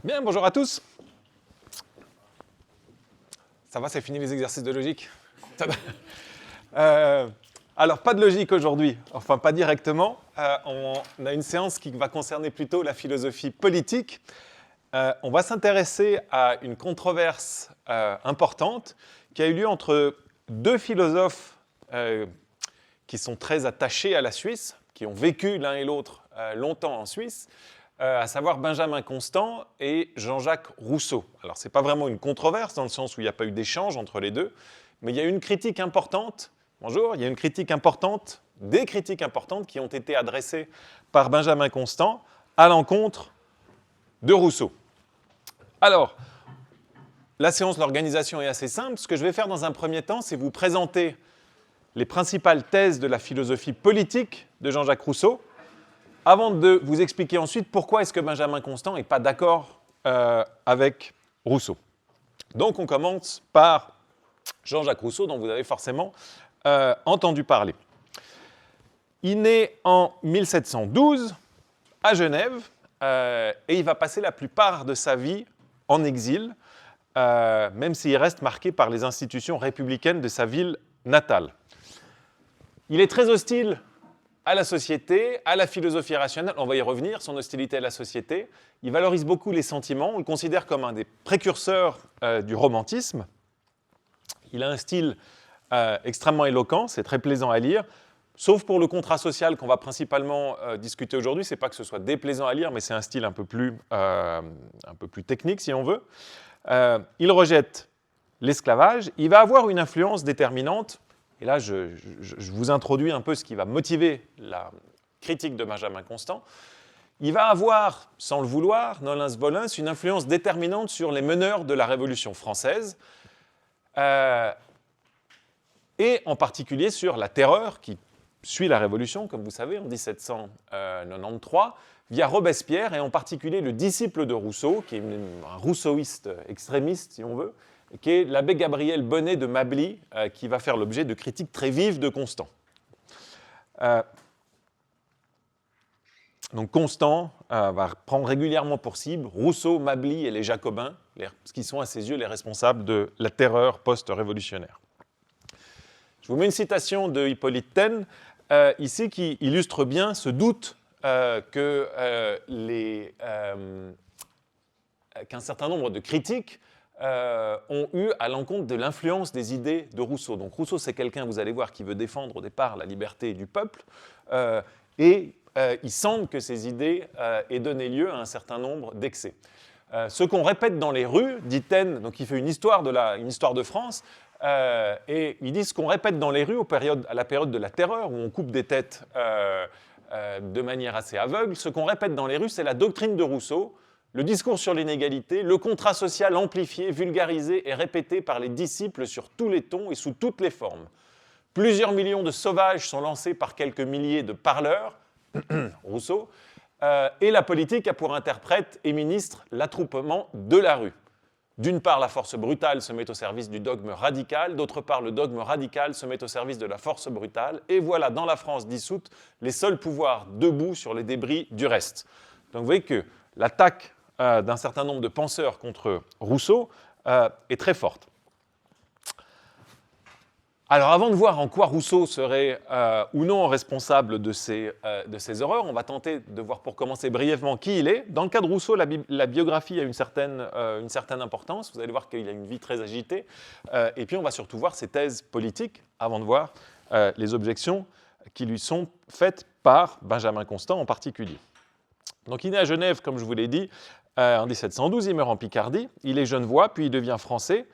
Bien, bonjour à tous. Ça va, c'est fini les exercices de logique? Ça va. Alors, pas de logique aujourd'hui, enfin pas directement. On a une séance qui va concerner plutôt la philosophie politique. On va s'intéresser à une controverse importante qui a eu lieu entre deux philosophes qui sont très attachés à la Suisse, qui ont vécu l'un et l'autre longtemps en Suisse, à savoir Benjamin Constant et Jean-Jacques Rousseau. Alors, ce n'est pas vraiment une controverse, dans le sens où il n'y a pas eu d'échange entre les deux, mais il y a une critique importante, il y a une critique importante, des critiques importantes qui ont été adressées par Benjamin Constant à l'encontre de Rousseau. Alors, la séance, l'organisation est assez simple. Ce que je vais faire dans un premier temps, c'est vous présenter les principales thèses de la philosophie politique de Jean-Jacques Rousseau, avant de vous expliquer ensuite pourquoi est-ce que Benjamin Constant n'est pas d'accord avec Rousseau. Donc on commence par Jean-Jacques Rousseau, dont vous avez forcément entendu parler. Il naît en 1712 à Genève et il va passer la plupart de sa vie en exil, même s'il reste marqué par les institutions républicaines de sa ville natale. Il est très hostile à la société, à la philosophie rationnelle, on va y revenir, son hostilité à la société. Il valorise beaucoup les sentiments, on le considère comme un des précurseurs du romantisme. Il a un style extrêmement éloquent, c'est très plaisant à lire, sauf pour le contrat social qu'on va principalement discuter aujourd'hui. Ce n'est pas que ce soit déplaisant à lire, mais c'est un style un peu plus technique, si on veut. Il rejette l'esclavage. Il va avoir une influence déterminante. Et là, je vous introduis un peu ce qui va motiver la critique de Benjamin Constant. Il va avoir, sans le vouloir, nolens volens, une influence déterminante sur les meneurs de la Révolution française, et en particulier sur la terreur qui suit la Révolution, comme vous savez, en 1793, via Robespierre, et en particulier le disciple de Rousseau, qui est un rousseauiste extrémiste, si on veut, qui est l'abbé Gabriel Bonnet de Mably, qui va faire l'objet de critiques très vives de Constant. Donc Constant va prendre régulièrement pour cible Rousseau, Mably et les Jacobins, ce qui sont à ses yeux les responsables de la terreur post-révolutionnaire. Je vous mets une citation de Hippolyte Taine, ici, qui illustre bien ce doute qu'un certain nombre de critiques ont eu à l'encontre de l'influence des idées de Rousseau. Donc Rousseau, c'est quelqu'un, vous allez voir, qui veut défendre au départ la liberté du peuple, et il semble que ces idées aient donné lieu à un certain nombre d'excès. Ce qu'on répète dans les rues, dit Taine, donc il fait une histoire de France, et il dit ce qu'on répète dans les rues à la période de la terreur, où on coupe des têtes de manière assez aveugle, ce qu'on répète dans les rues, c'est la doctrine de Rousseau, le discours sur l'inégalité, le contrat social amplifié, vulgarisé et répété par les disciples sur tous les tons et sous toutes les formes. Plusieurs millions de sauvages sont lancés par quelques milliers de parleurs, Rousseau, et la politique a pour interprète et ministre l'attroupement de la rue. D'une part, la force brutale se met au service du dogme radical, d'autre part, le dogme radical se met au service de la force brutale, et voilà, dans la France dissoute, les seuls pouvoirs debout sur les débris du reste. Donc vous voyez que l'attaque d'un certain nombre de penseurs contre Rousseau est très forte. Alors avant de voir en quoi Rousseau serait ou non responsable de ces horreurs, on va tenter de voir pour commencer brièvement qui il est. Dans le cas de Rousseau, la biographie a une certaine importance. Vous allez voir qu'il a une vie très agitée. Et puis on va surtout voir ses thèses politiques avant de voir les objections qui lui sont faites par Benjamin Constant en particulier. Donc il naît à Genève, comme je vous l'ai dit, en 1712, il meurt en Picardie, il est genevois, puis il devient français.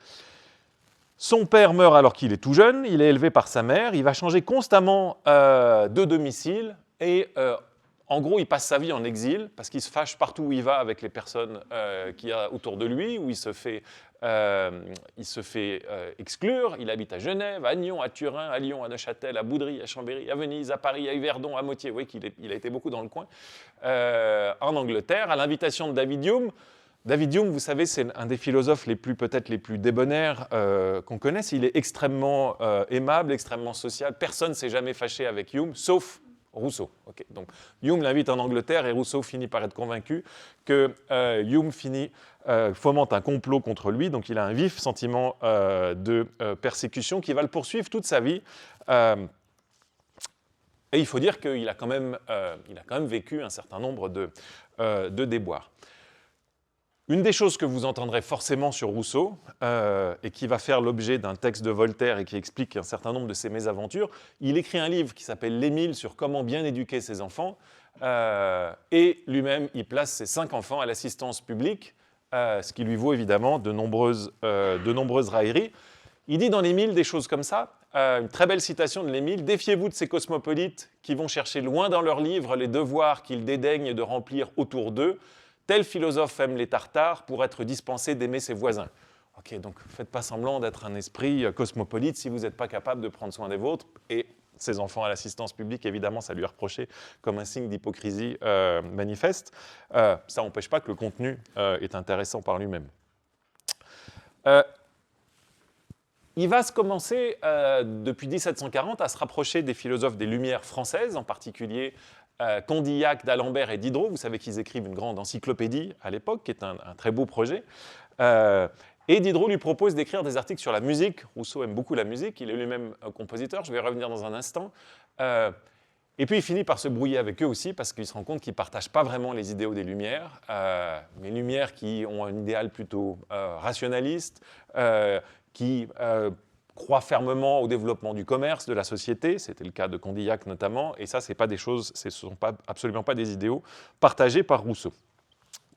Son père meurt alors qu'il est tout jeune, il est élevé par sa mère, il va changer constamment de domicile, et en gros il passe sa vie en exil, parce qu'il se fâche partout où il va avec les personnes qu'il y a autour de lui, où il se fait exclure. Il habite à Genève, à Nyon, à Turin, à Lyon, à Neuchâtel, à Boudry, à Chambéry, à Venise, à Paris, à Yverdon, à Motier. Vous voyez qu'il a été beaucoup dans le coin. En Angleterre, à l'invitation de David Hume. David Hume, vous savez, c'est un des philosophes peut-être les plus débonnaires qu'on connaisse. Il est extrêmement aimable, extrêmement social. Personne ne s'est jamais fâché avec Hume, sauf Rousseau. Okay. Donc Hume l'invite en Angleterre et Rousseau finit par être convaincu que Hume fomente un complot contre lui, donc il a un vif sentiment de persécution qui va le poursuivre toute sa vie. Et il faut dire qu'il a quand même vécu un certain nombre de déboires. Une des choses que vous entendrez forcément sur Rousseau, et qui va faire l'objet d'un texte de Voltaire et qui explique un certain nombre de ses mésaventures, il écrit un livre qui s'appelle L'Émile sur comment bien éduquer ses enfants, et lui-même, il place ses 5 enfants à l'assistance publique, ce qui lui vaut évidemment de nombreuses railleries. Il dit dans l'Émile des choses comme ça, une très belle citation de l'Émile, « Défiez-vous de ces cosmopolites qui vont chercher loin dans leurs livres les devoirs qu'ils dédaignent de remplir autour d'eux. Tel philosophe aime les Tartares pour être dispensé d'aimer ses voisins. » Ok, donc faites pas semblant d'être un esprit cosmopolite si vous n'êtes pas capable de prendre soin des vôtres. Et ses enfants à l'assistance publique, évidemment, ça lui est reproché comme un signe d'hypocrisie manifeste. Ça n'empêche pas que le contenu est intéressant par lui-même. Il va se commencer, depuis 1740, à se rapprocher des philosophes des Lumières françaises, en particulier Condillac, d'Alembert et Diderot. Vous savez qu'ils écrivent une grande encyclopédie à l'époque, qui est un très beau projet. Et Diderot lui propose d'écrire des articles sur la musique. Rousseau aime beaucoup la musique, il est lui-même compositeur, je vais y revenir dans un instant. Et puis il finit par se brouiller avec eux aussi, parce qu'il se rend compte qu'ils ne partagent pas vraiment les idéaux des Lumières, mais Lumières qui ont un idéal plutôt rationaliste, qui croient fermement au développement du commerce, de la société, c'était le cas de Condillac notamment, et ça, ce ne sont absolument pas des idéaux partagés par Rousseau.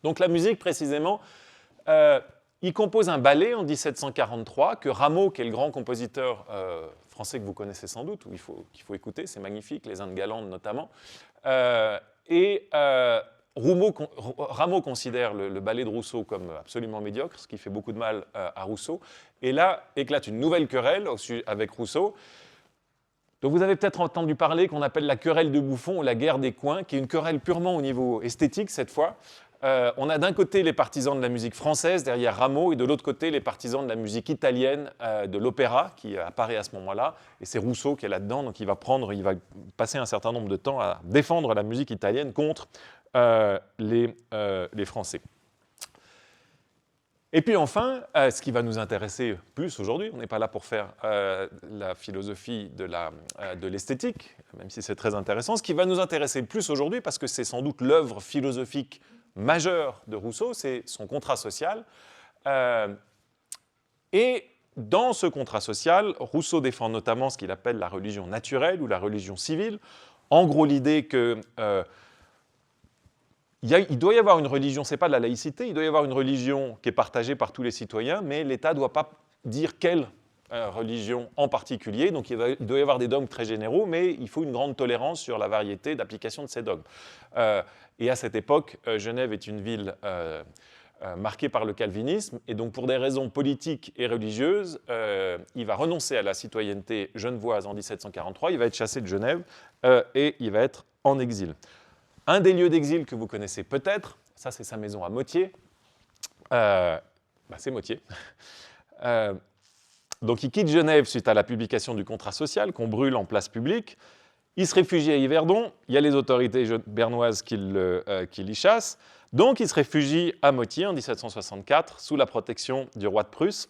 Donc la musique, précisément, il compose un ballet en 1743 que Rameau, qui est le grand compositeur français que vous connaissez sans doute, qu'il faut écouter, c'est magnifique, les Indes galantes notamment, Rameau considère le ballet de Rousseau comme absolument médiocre, ce qui fait beaucoup de mal à Rousseau. Et là éclate une nouvelle querelle avec Rousseau. Donc vous avez peut-être entendu parler qu'on appelle la querelle de Buffon ou la guerre des coins, qui est une querelle purement au niveau esthétique cette fois. On a d'un côté les partisans de la musique française derrière Rameau et de l'autre côté les partisans de la musique italienne, de l'opéra qui apparaît à ce moment-là. Et c'est Rousseau qui est là-dedans, donc il va passer un certain nombre de temps à défendre la musique italienne contre les Français. Et puis enfin, ce qui va nous intéresser plus aujourd'hui, on n'est pas là pour faire la philosophie de l'esthétique, même si c'est très intéressant, ce qui va nous intéresser plus aujourd'hui, parce que c'est sans doute l'œuvre philosophique majeure de Rousseau, c'est son contrat social. Et dans ce contrat social, Rousseau défend notamment ce qu'il appelle la religion naturelle ou la religion civile. En gros, l'idée que il doit y avoir une religion, ce n'est pas de la laïcité, il doit y avoir une religion qui est partagée par tous les citoyens, mais l'État ne doit pas dire quelle religion en particulier. Donc il doit y avoir des dogmes très généraux, mais il faut une grande tolérance sur la variété d'application de ces dogmes. Et à cette époque, Genève est une ville marquée par le calvinisme, et donc pour des raisons politiques et religieuses, il va renoncer à la citoyenneté genevoise en 1743, il va être chassé de Genève, et il va être en exil. Un des lieux d'exil que vous connaissez peut-être, ça c'est sa maison à Motier, c'est Motier. Donc il quitte Genève suite à la publication du contrat social qu'on brûle en place publique. Il se réfugie à Yverdon, il y a les autorités bernoises qui l'y chassent. Donc il se réfugie à Motier en 1764 sous la protection du roi de Prusse.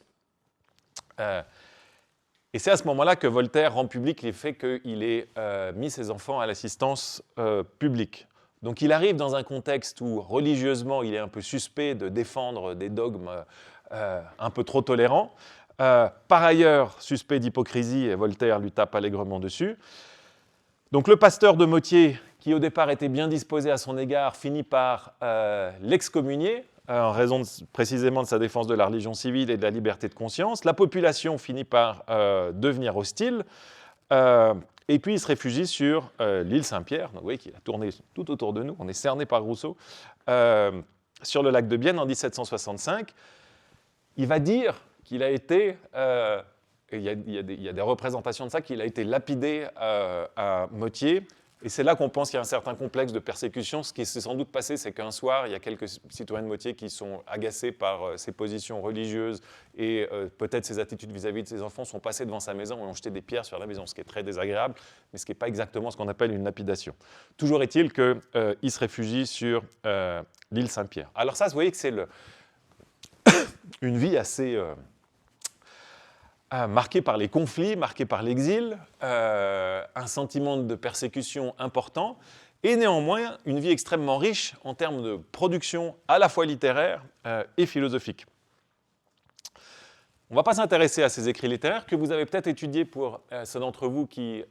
Et c'est à ce moment-là que Voltaire rend public les faits qu'il ait mis ses enfants à l'assistance publique. Donc il arrive dans un contexte où, religieusement, il est un peu suspect de défendre des dogmes un peu trop tolérants. Par ailleurs, suspect d'hypocrisie, et Voltaire lui tape allègrement dessus. Donc le pasteur de Motier, qui au départ était bien disposé à son égard, finit par l'excommunier, en raison précisément de sa défense de la religion civile et de la liberté de conscience. La population finit par devenir hostile. Et puis il se réfugie sur l'île Saint-Pierre, donc vous voyez qu'il a tourné tout autour de nous, on est cerné par Rousseau, sur le lac de Bienne en 1765. Il va dire qu'il a été, il y a des représentations de ça, qu'il a été lapidé à Motier, Et c'est là qu'on pense qu'il y a un certain complexe de persécution. Ce qui s'est sans doute passé, c'est qu'un soir, il y a quelques citoyens de Motier qui sont agacés par ses positions religieuses et peut-être ses attitudes vis-à-vis de ses enfants, sont passés devant sa maison et ont jeté des pierres sur la maison, ce qui est très désagréable, mais ce qui n'est pas exactement ce qu'on appelle une lapidation. Toujours est-il qu'il se réfugie sur l'île Saint-Pierre. Alors ça, vous voyez que c'est une vie assez... marqué par les conflits, marqué par l'exil, un sentiment de persécution important, et néanmoins une vie extrêmement riche en termes de production à la fois littéraire et philosophique. On ne va pas s'intéresser à ces écrits littéraires que vous avez peut-être étudiés pour ceux d'entre vous qui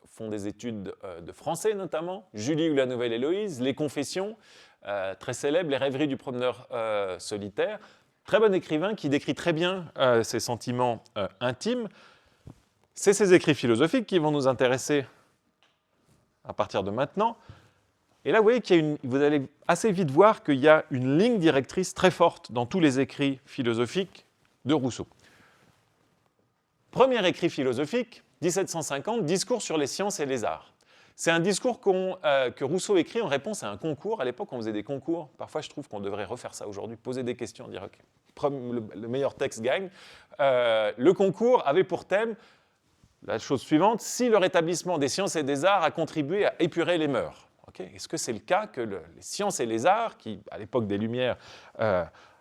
font des études de français notamment, Julie ou la Nouvelle Héloïse, Les Confessions, très célèbres, Les Rêveries du promeneur solitaire. Très bon écrivain qui décrit très bien ses sentiments intimes. C'est ces écrits philosophiques qui vont nous intéresser à partir de maintenant. Et là, vous voyez vous allez assez vite voir qu'il y a une ligne directrice très forte dans tous les écrits philosophiques de Rousseau. Premier écrit philosophique, 1750, Discours sur les sciences et les arts. C'est un discours que Rousseau écrit en réponse à un concours. À l'époque, on faisait des concours. Parfois, je trouve qu'on devrait refaire ça aujourd'hui, poser des questions, dire OK, le meilleur texte gagne. Le concours avait pour thème la chose suivante: si le rétablissement des sciences et des arts a contribué à épurer les mœurs. Okay, est-ce que c'est le cas que les sciences et les arts, qui à l'époque des Lumières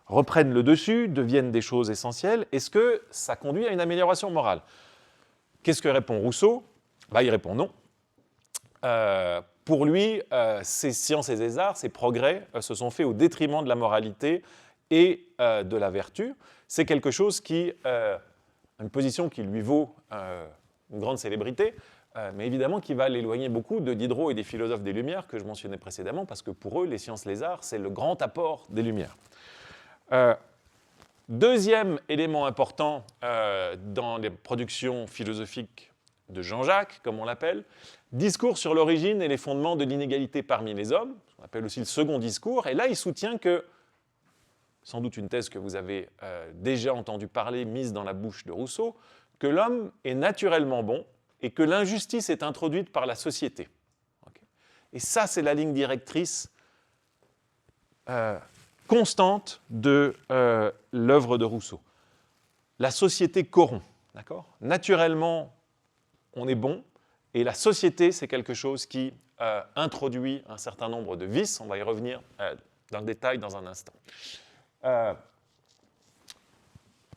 reprennent le dessus, deviennent des choses essentielles? Est-ce que ça conduit à une amélioration morale? Qu'est-ce que répond Rousseau? Il répond non. Pour lui, ces sciences et ces arts, ces progrès, se sont faits au détriment de la moralité et de la vertu. C'est quelque chose une position qui lui vaut une grande célébrité, mais évidemment qui va l'éloigner beaucoup de Diderot et des philosophes des Lumières que je mentionnais précédemment, parce que pour eux, les sciences, les arts, c'est le grand apport des Lumières. Deuxième élément important dans les productions philosophiques de Jean-Jacques, comme on l'appelle, Discours sur l'origine et les fondements de l'inégalité parmi les hommes, ce qu'on appelle aussi le second discours, et là il soutient que, sans doute une thèse que vous avez déjà entendu parler, mise dans la bouche de Rousseau, que l'homme est naturellement bon et que l'injustice est introduite par la société. Okay. Et ça, c'est la ligne directrice constante de l'œuvre de Rousseau. La société corrompt, d'accord ? Naturellement, on est bon, et la société, c'est quelque chose qui introduit un certain nombre de vices. On va y revenir dans le détail dans un instant.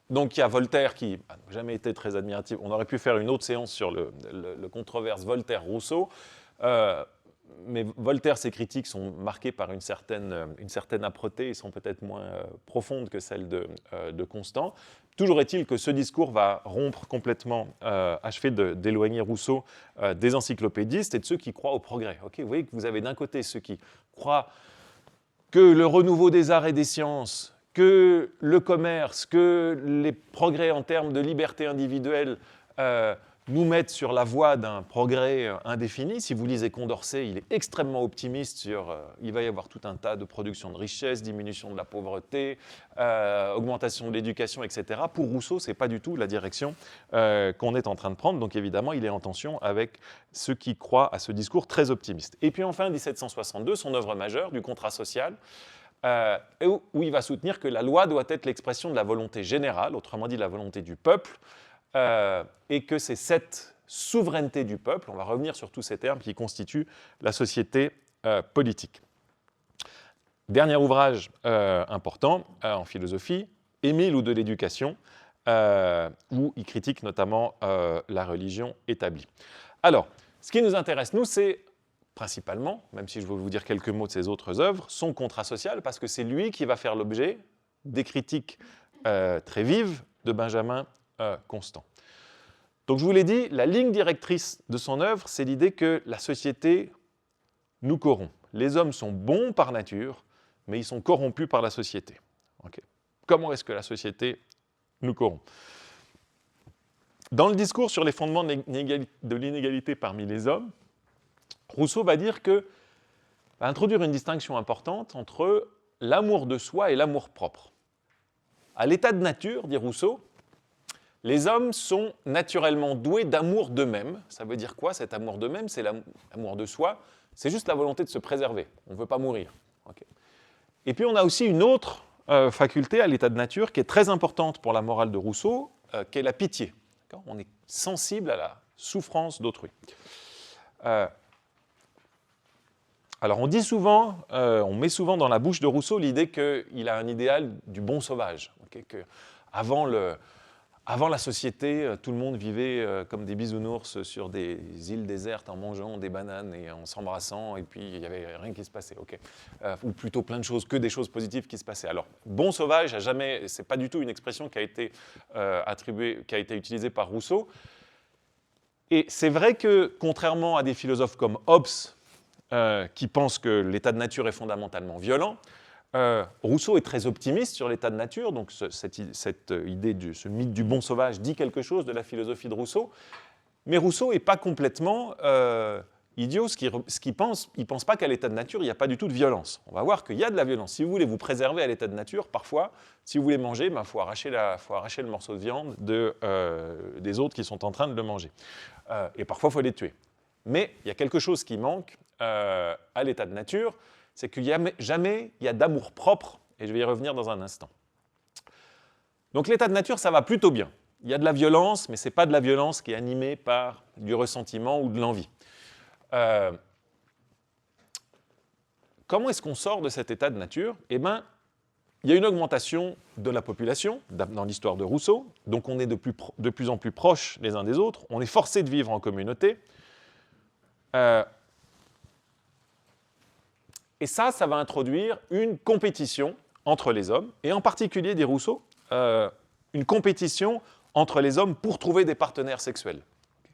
Donc il y a Voltaire qui n'a jamais été très admiratif. On aurait pu faire une autre séance sur le controverse Voltaire-Rousseau. Mais Voltaire, ses critiques sont marquées par une certaine âpreté et sont peut-être moins profondes que celles de Constant. Toujours est-il que ce discours va rompre complètement, achever d'éloigner Rousseau des encyclopédistes et de ceux qui croient au progrès. Okay, vous voyez que vous avez d'un côté ceux qui croient que le renouveau des arts et des sciences, que le commerce, que les progrès en termes de liberté individuelle nous mettent sur la voie d'un progrès indéfini. Si vous lisez Condorcet, il est extrêmement optimiste sur il va y avoir tout un tas de production de richesses, diminution de la pauvreté, augmentation de l'éducation, etc. Pour Rousseau, ce n'est pas du tout la direction qu'on est en train de prendre. Donc évidemment, il est en tension avec ceux qui croient à ce discours très optimiste. Et puis enfin, 1762, son œuvre majeure, du contrat social, où il va soutenir que la loi doit être l'expression de la volonté générale, autrement dit la volonté du peuple, et que c'est cette souveraineté du peuple, on va revenir sur tous ces termes, qui constituent la société politique. Dernier ouvrage important en philosophie, Émile ou de l'éducation, où il critique notamment la religion établie. Alors, ce qui nous intéresse, nous, c'est principalement, même si je veux vous dire quelques mots de ses autres œuvres, son contrat social, parce que c'est lui qui va faire l'objet des critiques très vives de Benjamin Constant. Donc je vous l'ai dit, la ligne directrice de son œuvre, c'est l'idée que la société nous corrompt. Les hommes sont bons par nature, mais ils sont corrompus par la société. Okay. Comment est-ce que la société nous corrompt ? Dans le discours sur les fondements de l'inégalité parmi les hommes, Rousseau va dire va introduire une distinction importante entre l'amour de soi et l'amour propre. À l'état de nature, dit Rousseau, les hommes sont naturellement doués d'amour d'eux-mêmes. Ça veut dire quoi, cet amour d'eux-mêmes? C'est l'amour de soi. C'est juste la volonté de se préserver. On ne veut pas mourir. Okay. Et puis, on a aussi une autre faculté à l'état de nature qui est très importante pour la morale de Rousseau, qui est la pitié. On est sensible à la souffrance d'autrui. Alors, on dit souvent, on met souvent dans la bouche de Rousseau l'idée qu'il a un idéal du bon sauvage. Okay, avant la société, tout le monde vivait comme des bisounours sur des îles désertes en mangeant des bananes et en s'embrassant, et puis il n'y avait rien qui se passait. Okay. Ou plutôt plein de choses, que des choses positives qui se passaient. Alors, bon sauvage, ce n'est pas du tout une expression qui a été utilisée par Rousseau. Et c'est vrai que, contrairement à des philosophes comme Hobbes, qui pensent que l'état de nature est fondamentalement violent, Rousseau est très optimiste sur l'état de nature, donc cette idée, ce mythe du bon sauvage dit quelque chose de la philosophie de Rousseau, mais Rousseau n'est pas complètement idiot, il pense pas qu'à l'état de nature, il n'y a pas du tout de violence. On va voir qu'il y a de la violence. Si vous voulez vous préserver à l'état de nature, parfois, si vous voulez manger, il faut arracher le morceau de viande des autres qui sont en train de le manger. Et parfois, il faut les tuer. Mais il y a quelque chose qui manque à l'état de nature, c'est qu'il n'y a jamais d'amour propre, et je vais y revenir dans un instant. Donc l'état de nature, ça va plutôt bien. Il y a de la violence, mais ce n'est pas de la violence qui est animée par du ressentiment ou de l'envie. Comment est-ce qu'on sort de cet état de nature? Eh bien, il y a une augmentation de la population dans l'histoire de Rousseau, donc on est de plus en plus proches les uns des autres, on est forcé de vivre en communauté. Et ça va introduire une compétition entre les hommes, et en particulier, dit Rousseau, une compétition entre les hommes pour trouver des partenaires sexuels.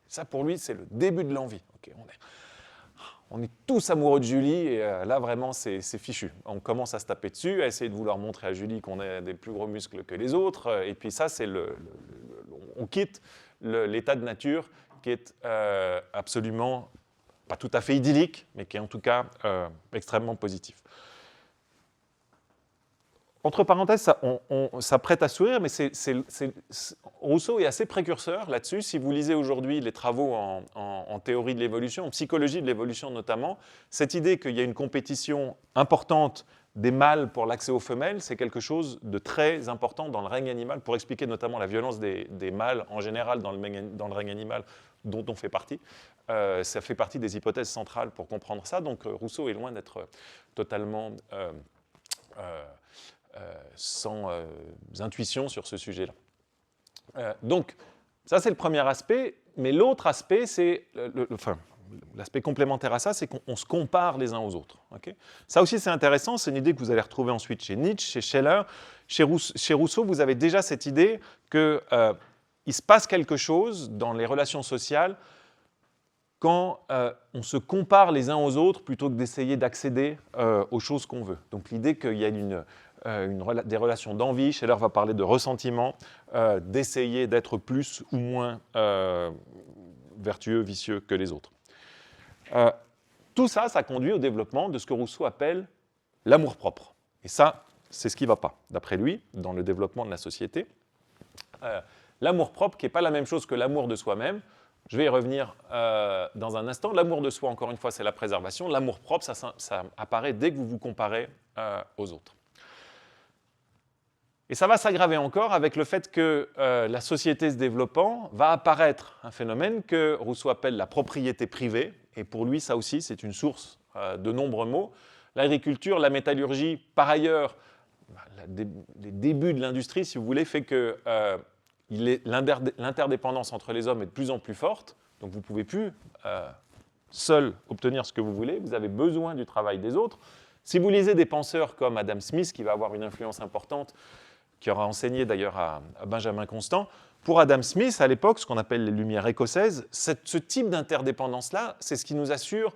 Ça, pour lui, c'est le début de l'envie. Okay, on est tous amoureux de Julie, et là, vraiment, c'est fichu. On commence à se taper dessus, à essayer de vouloir montrer à Julie qu'on a des plus gros muscles que les autres, et puis ça, on quitte l'état de nature qui est absolument pas tout à fait idyllique, mais qui est en tout cas extrêmement positif. Entre parenthèses, ça prête à sourire, mais Rousseau est assez précurseur là-dessus. Si vous lisez aujourd'hui les travaux en théorie de l'évolution, en psychologie de l'évolution notamment, cette idée qu'il y a une compétition importante des mâles pour l'accès aux femelles, c'est quelque chose de très important dans le règne animal, pour expliquer notamment la violence des mâles en général dans le règne animal dont on fait partie. Ça fait partie des hypothèses centrales pour comprendre ça. Donc Rousseau est loin d'être totalement sans intuition sur ce sujet-là. Donc ça c'est le premier aspect, mais l'autre aspect, c'est l'aspect complémentaire à ça, c'est qu'on se compare les uns aux autres. Okay, ça aussi c'est intéressant, c'est une idée que vous allez retrouver ensuite chez Nietzsche, chez Scheller. Chez Rousseau, vous avez déjà cette idée qu'il se passe quelque chose dans les relations sociales quand on se compare les uns aux autres plutôt que d'essayer d'accéder aux choses qu'on veut. Donc l'idée qu'il y a des relations d'envie, Scheller va parler de ressentiment, d'essayer d'être plus ou moins vertueux, vicieux que les autres. Tout ça, ça conduit au développement de ce que Rousseau appelle l'amour-propre. Et ça, c'est ce qui ne va pas, d'après lui, dans le développement de la société. L'amour-propre qui n'est pas la même chose que l'amour de soi-même. Je vais y revenir dans un instant. L'amour de soi, encore une fois, c'est la préservation. L'amour-propre, ça apparaît dès que vous vous comparez aux autres. Et ça va s'aggraver encore avec le fait que la société se développant, va apparaître un phénomène que Rousseau appelle la propriété privée. Et pour lui, ça aussi, c'est une source de nombreux maux. L'agriculture, la métallurgie, par ailleurs, les débuts de l'industrie, si vous voulez, fait que l'interdépendance entre les hommes est de plus en plus forte. Donc vous ne pouvez plus seul obtenir ce que vous voulez. Vous avez besoin du travail des autres. Si vous lisez des penseurs comme Adam Smith, qui va avoir une influence importante, qui aura enseigné d'ailleurs à Benjamin Constant, pour Adam Smith, à l'époque, ce qu'on appelle les Lumières écossaises, ce type d'interdépendance-là, c'est ce qui nous assure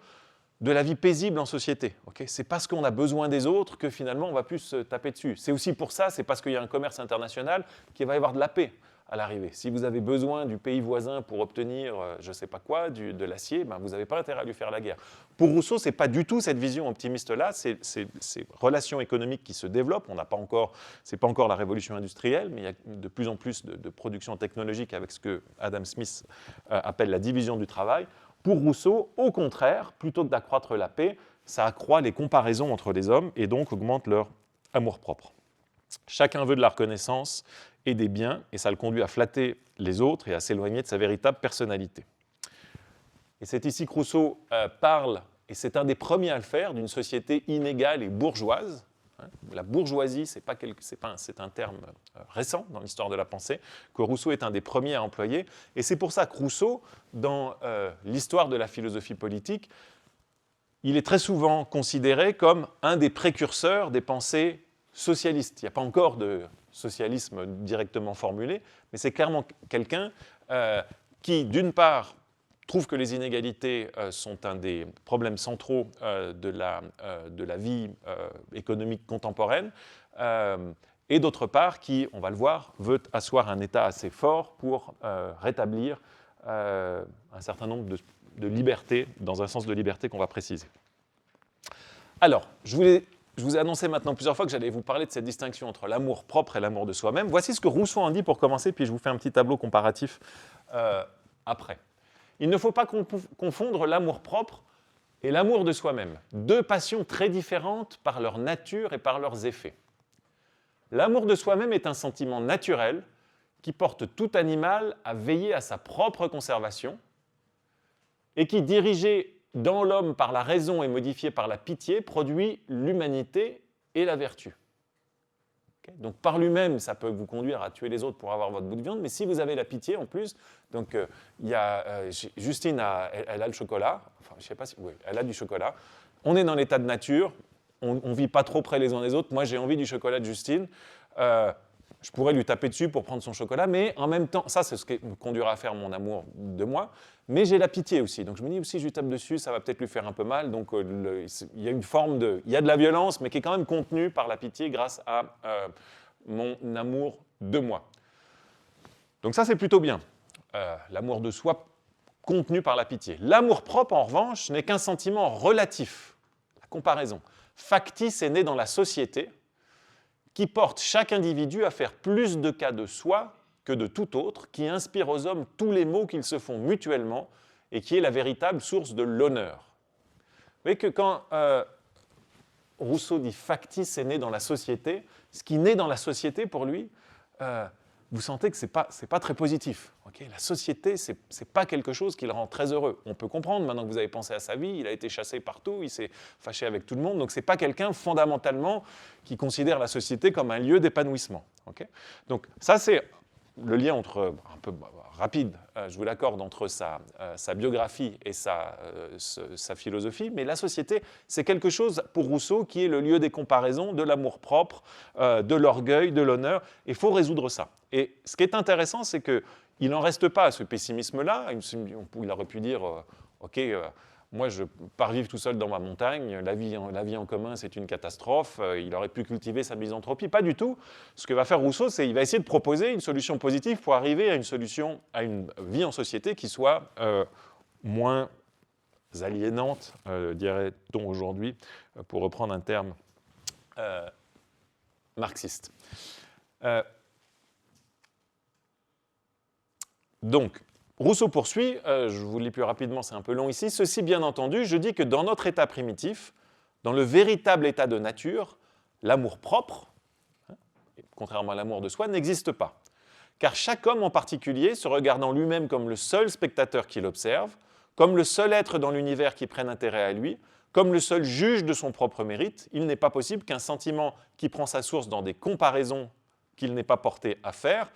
de la vie paisible en société. Okay, c'est parce qu'on a besoin des autres que finalement on va plus se taper dessus. C'est aussi pour ça, c'est parce qu'il y a un commerce international qu'il va y avoir de la paix. à l'arrivée. Si vous avez besoin du pays voisin pour obtenir, je ne sais pas quoi, de l'acier, ben vous n'avez pas intérêt à lui faire la guerre. Pour Rousseau, ce n'est pas du tout cette vision optimiste-là, c'est ces relations économiques qui se développent. Ce n'est pas encore la révolution industrielle, mais il y a de plus en plus de production technologique avec ce que Adam Smith appelle la division du travail. Pour Rousseau, au contraire, plutôt que d'accroître la paix, ça accroît les comparaisons entre les hommes et donc augmente leur amour-propre. Chacun veut de la reconnaissance et des biens, et ça le conduit à flatter les autres et à s'éloigner de sa véritable personnalité. Et c'est ici que Rousseau parle, et c'est un des premiers à le faire, d'une société inégale et bourgeoise. La bourgeoisie, c'est un terme récent dans l'histoire de la pensée, que Rousseau est un des premiers à employer, et c'est pour ça que Rousseau, dans l'histoire de la philosophie politique, il est très souvent considéré comme un des précurseurs des pensées socialistes. Il n'y a pas encore de socialisme directement formulé, mais c'est clairement quelqu'un qui, d'une part, trouve que les inégalités sont un des problèmes centraux de la vie économique contemporaine, et d'autre part, qui, on va le voir, veut asseoir un État assez fort pour rétablir un certain nombre de libertés, dans un sens de liberté qu'on va préciser. Alors, je vous ai annoncé maintenant plusieurs fois que j'allais vous parler de cette distinction entre l'amour propre et l'amour de soi-même. Voici ce que Rousseau en dit pour commencer, puis je vous fais un petit tableau comparatif après. Il ne faut pas confondre l'amour propre et l'amour de soi-même, deux passions très différentes par leur nature et par leurs effets. L'amour de soi-même est un sentiment naturel qui porte tout animal à veiller à sa propre conservation et qui, dirigé dans l'homme par la raison et modifié par la pitié, produit l'humanité et la vertu. Okay. Donc par lui-même, ça peut vous conduire à tuer les autres pour avoir votre bout de viande, mais si vous avez la pitié en plus, donc Justine, elle a le chocolat, enfin je sais pas si, oui, elle a du chocolat, on est dans l'état de nature, on ne vit pas trop près les uns des autres, moi j'ai envie du chocolat de Justine, je pourrais lui taper dessus pour prendre son chocolat, mais en même temps, ça c'est ce qui me conduira à faire mon amour de moi, mais j'ai la pitié aussi. Donc je me dis, si je lui tape dessus, ça va peut-être lui faire un peu mal. Donc il y a une forme il y a de la violence, mais qui est quand même contenue par la pitié grâce à mon amour de moi. Donc ça c'est plutôt bien, l'amour de soi contenu par la pitié. L'amour propre, en revanche, n'est qu'un sentiment relatif, la comparaison. Factice est né dans la société, qui porte chaque individu à faire plus de cas de soi que de tout autre, qui inspire aux hommes tous les maux qu'ils se font mutuellement et qui est la véritable source de l'honneur. Vous voyez que quand Rousseau dit « factice est né dans la société », ce qui naît dans la société, pour lui, vous sentez que ce n'est pas très positif. Okay, la société, ce n'est pas quelque chose qui le rend très heureux. On peut comprendre, maintenant que vous avez pensé à sa vie, il a été chassé partout, il s'est fâché avec tout le monde, donc ce n'est pas quelqu'un fondamentalement qui considère la société comme un lieu d'épanouissement. Okay, donc ça, c'est le lien entre, un peu rapide, je vous l'accorde, entre sa biographie et sa philosophie, mais la société, c'est quelque chose, pour Rousseau, qui est le lieu des comparaisons, de l'amour-propre, de l'orgueil, de l'honneur, et il faut résoudre ça. Et ce qui est intéressant, c'est qu'il n'en reste pas à ce pessimisme-là. Il aurait pu dire, OK, moi je pars vivre tout seul dans ma montagne, la vie en commun c'est une catastrophe, il aurait pu cultiver sa misanthropie, pas du tout. Ce que va faire Rousseau, c'est qu'il va essayer de proposer une solution positive pour arriver à une vie en société qui soit moins aliénante, dirait-on aujourd'hui, pour reprendre un terme marxiste. Donc, Rousseau poursuit, je vous le lis plus rapidement, c'est un peu long ici. Ceci, bien entendu, je dis que dans notre état primitif, dans le véritable état de nature, l'amour propre, contrairement à l'amour de soi, n'existe pas. Car chaque homme en particulier, se regardant lui-même comme le seul spectateur qui l'observe, comme le seul être dans l'univers qui prenne intérêt à lui, comme le seul juge de son propre mérite, il n'est pas possible qu'un sentiment qui prend sa source dans des comparaisons qu'il n'est pas porté à faire,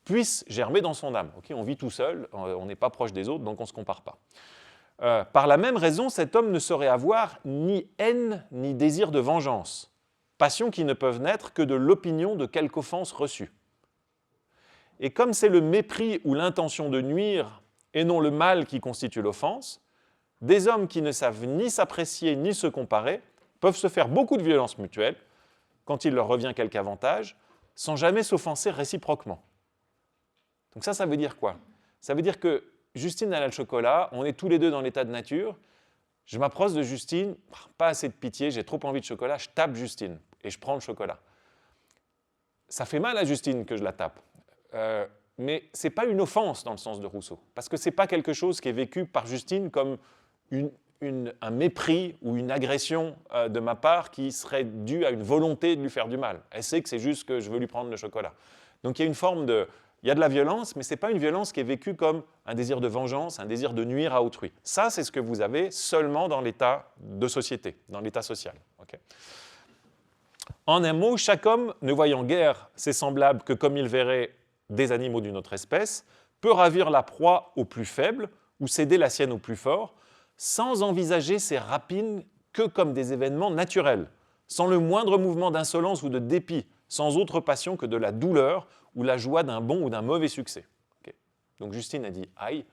puisse germer dans son âme. Okay, on vit tout seul, on n'est pas proche des autres, donc on ne se compare pas. Par la même raison, cet homme ne saurait avoir ni haine ni désir de vengeance, passions qui ne peuvent naître que de l'opinion de quelque offense reçue. Et comme c'est le mépris ou l'intention de nuire et non le mal qui constitue l'offense, des hommes qui ne savent ni s'apprécier ni se comparer peuvent se faire beaucoup de violence mutuelle quand il leur revient quelque avantage, sans jamais s'offenser réciproquement. Donc ça veut dire quoi? Ça veut dire que Justine elle a le chocolat, on est tous les deux dans l'état de nature, je m'approche de Justine, pas assez de pitié, j'ai trop envie de chocolat, je tape Justine et je prends le chocolat. Ça fait mal à Justine que je la tape, mais ce n'est pas une offense dans le sens de Rousseau, parce que ce n'est pas quelque chose qui est vécu par Justine comme un mépris ou une agression de ma part qui serait due à une volonté de lui faire du mal. Elle sait que c'est juste que je veux lui prendre le chocolat. Donc il y a une forme de... Il y a de la violence, mais ce n'est pas une violence qui est vécue comme un désir de vengeance, un désir de nuire à autrui. Ça, c'est ce que vous avez seulement dans l'état de société, dans l'état social. Okay. En un mot, chaque homme, ne voyant guère ses semblables que comme il verrait des animaux d'une autre espèce, peut ravir la proie au plus faible ou céder la sienne au plus fort, sans envisager ces rapines que comme des événements naturels, sans le moindre mouvement d'insolence ou de dépit, sans autre passion que de la douleur ou la joie d'un bon ou d'un mauvais succès. Okay. Donc Justine a dit « Aïe,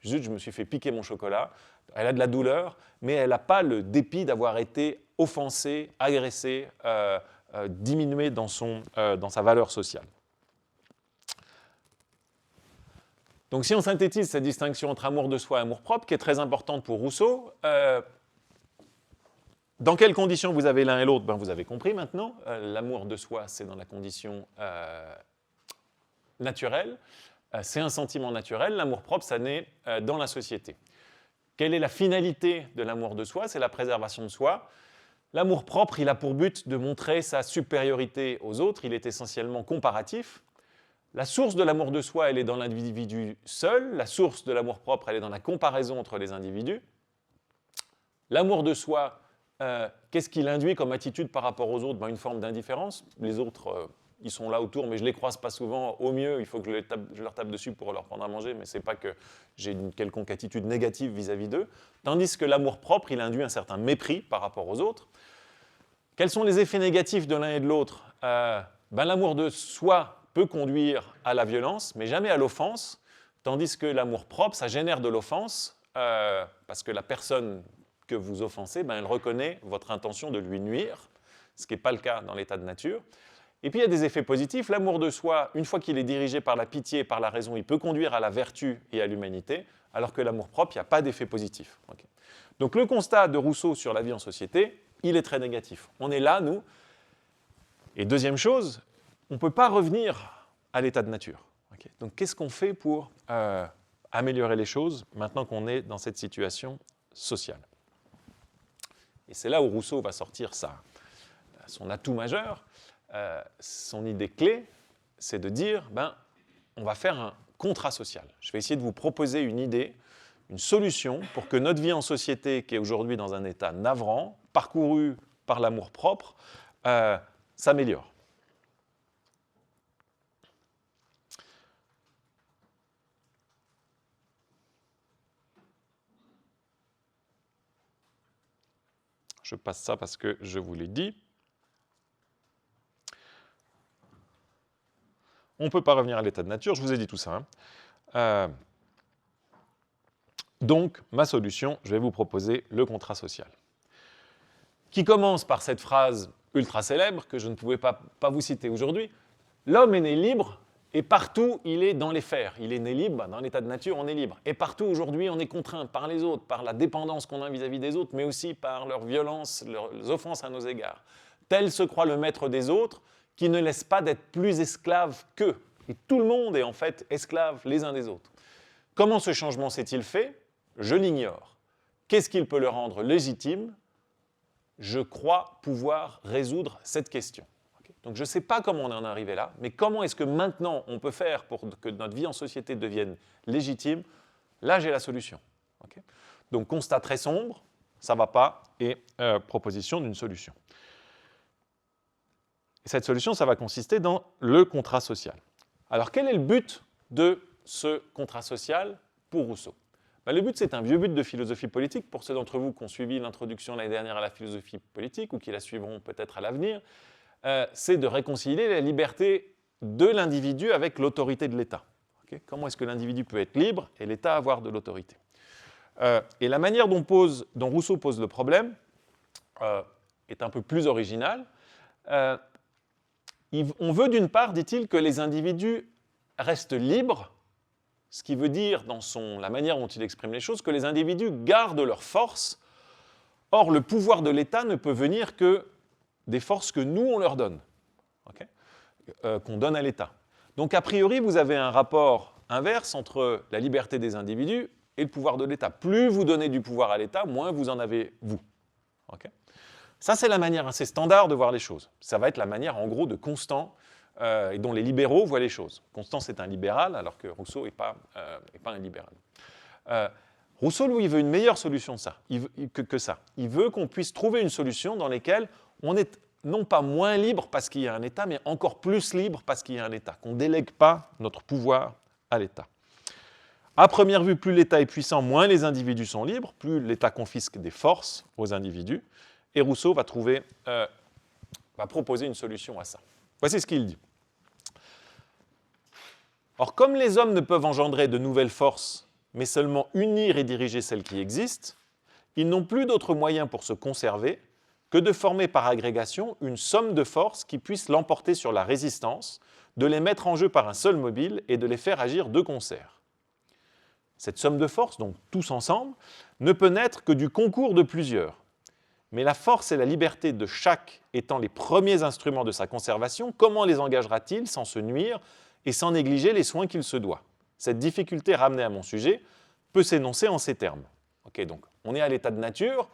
zut, je me suis fait piquer mon chocolat ». Elle a de la douleur, mais elle n'a pas le dépit d'avoir été offensée, agressée, diminuée dans sa valeur sociale. Donc si on synthétise cette distinction entre amour de soi et amour-propre, qui est très importante pour Rousseau, dans quelles conditions vous avez l'un et l'autre? Vous avez compris maintenant. L'amour de soi, c'est dans la condition naturelle. C'est un sentiment naturel. L'amour-propre, ça naît dans la société. Quelle est la finalité de l'amour de soi? C'est la préservation de soi. L'amour-propre, il a pour but de montrer sa supériorité aux autres. Il est essentiellement comparatif. La source de l'amour de soi, elle est dans l'individu seul. La source de l'amour-propre, elle est dans la comparaison entre les individus. L'amour de soi, qu'est-ce qu'il induit comme attitude par rapport aux autres? Une forme d'indifférence. Les autres, ils sont là autour, mais je ne les croise pas souvent. Au mieux, il faut que je leur tape dessus pour leur prendre à manger, mais ce n'est pas que j'ai une quelconque attitude négative vis-à-vis d'eux. Tandis que l'amour-propre, il induit un certain mépris par rapport aux autres. Quels sont les effets négatifs de l'un et de l'autre? L'amour de soi peut conduire à la violence, mais jamais à l'offense, tandis que l'amour-propre, ça génère de l'offense, parce que la personne que vous offensez, elle reconnaît votre intention de lui nuire, ce qui n'est pas le cas dans l'état de nature. Et puis il y a des effets positifs. L'amour de soi, une fois qu'il est dirigé par la pitié et par la raison, il peut conduire à la vertu et à l'humanité, alors que l'amour-propre, il n'y a pas d'effet positif. Okay. Donc le constat de Rousseau sur la vie en société, il est très négatif. On est là, nous. Et deuxième chose, on ne peut pas revenir à l'état de nature. Okay. Donc qu'est-ce qu'on fait pour améliorer les choses maintenant qu'on est dans cette situation sociale? Et c'est là où Rousseau va sortir son atout majeur. Son idée clé, c'est de dire, on va faire un contrat social. Je vais essayer de vous proposer une idée, une solution pour que notre vie en société, qui est aujourd'hui dans un état navrant, parcouru par l'amour-propre, s'améliore. Je passe ça parce que je vous l'ai dit. On ne peut pas revenir à l'état de nature, je vous ai dit tout ça. Donc, ma solution, je vais vous proposer le contrat social. Qui commence par cette phrase ultra célèbre que je ne pouvais pas vous citer aujourd'hui. L'homme est né libre et partout il est dans les fers. Il est né libre, dans l'état de nature on est libre. Et partout aujourd'hui on est contraint par les autres, par la dépendance qu'on a vis-à-vis des autres, mais aussi par leur violence, leurs offenses à nos égards. Tel se croit le maître des autres, qui ne laisse pas d'être plus esclave qu'eux. Et tout le monde est en fait esclave les uns des autres. Comment ce changement s'est-il fait? Je l'ignore. Qu'est-ce qui peut le rendre légitime? Je crois pouvoir résoudre cette question. Okay. Donc je ne sais pas comment on en est arrivé là, mais comment est-ce que maintenant on peut faire pour que notre vie en société devienne légitime? Là, j'ai la solution. Okay. Donc constat très sombre, ça ne va pas, et proposition d'une solution. Et cette solution, ça va consister dans le contrat social. Alors, quel est le but de ce contrat social pour Rousseau? Le but, c'est un vieux but de philosophie politique. Pour ceux d'entre vous qui ont suivi l'introduction l'année dernière à la philosophie politique ou qui la suivront peut-être à l'avenir, c'est de réconcilier la liberté de l'individu avec l'autorité de l'État. Okay. Comment est-ce que l'individu peut être libre et l'État avoir de l'autorité? Et la manière dont Rousseau pose le problème est un peu plus originale. On veut d'une part, dit-il, que les individus reste libre, ce qui veut dire, dans la manière dont il exprime les choses, que les individus gardent leur force. Or, le pouvoir de l'État ne peut venir que des forces que nous, on leur donne, okay, qu'on donne à l'État. Donc, a priori, vous avez un rapport inverse entre la liberté des individus et le pouvoir de l'État. Plus vous donnez du pouvoir à l'État, moins vous en avez, vous. Okay. Ça, c'est la manière assez standard de voir les choses. Ça va être la manière, en gros, de Constant, et dont les libéraux voient les choses. Constant, c'est un libéral, alors que Rousseau n'est pas un libéral. Rousseau, lui, il veut une meilleure solution que ça. Il veut qu'on puisse trouver une solution dans laquelle on est non pas moins libre parce qu'il y a un État, mais encore plus libre parce qu'il y a un État, qu'on ne délègue pas notre pouvoir à l'État. À première vue, plus l'État est puissant, moins les individus sont libres, plus l'État confisque des forces aux individus, et Rousseau va proposer une solution à ça. Voici ce qu'il dit. Or, comme les hommes ne peuvent engendrer de nouvelles forces, mais seulement unir et diriger celles qui existent, ils n'ont plus d'autre moyen pour se conserver que de former par agrégation une somme de forces qui puisse l'emporter sur la résistance, de les mettre en jeu par un seul mobile et de les faire agir de concert. Cette somme de forces, donc tous ensemble, ne peut naître que du concours de plusieurs. Mais la force et la liberté de chaque étant les premiers instruments de sa conservation, comment les engagera-t-il sans se nuire et sans négliger les soins qu'il se doit? Cette difficulté ramenée à mon sujet peut s'énoncer en ces termes. Okay, donc, on est à l'état de nature,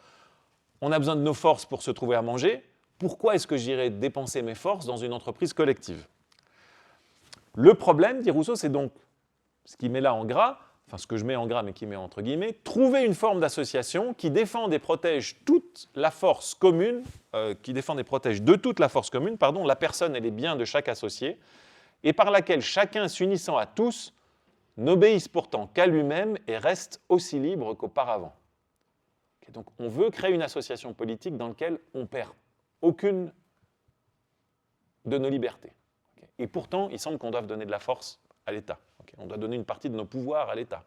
on a besoin de nos forces pour se trouver à manger. Pourquoi est-ce que j'irais dépenser mes forces dans une entreprise collective? Le problème, dit Rousseau, c'est donc ce qu'il met là en gras, enfin ce que je mets en gras mais qui met entre guillemets, trouver une forme d'association qui défende et protège toute la force commune, de toute la force commune, la personne et les biens de chaque associé, et par laquelle chacun s'unissant à tous n'obéisse pourtant qu'à lui-même et reste aussi libre qu'auparavant. Okay, donc on veut créer une association politique dans laquelle on ne perd aucune de nos libertés. Okay, et pourtant, il semble qu'on doive donner de la force à l'État. Okay, on doit donner une partie de nos pouvoirs à l'État.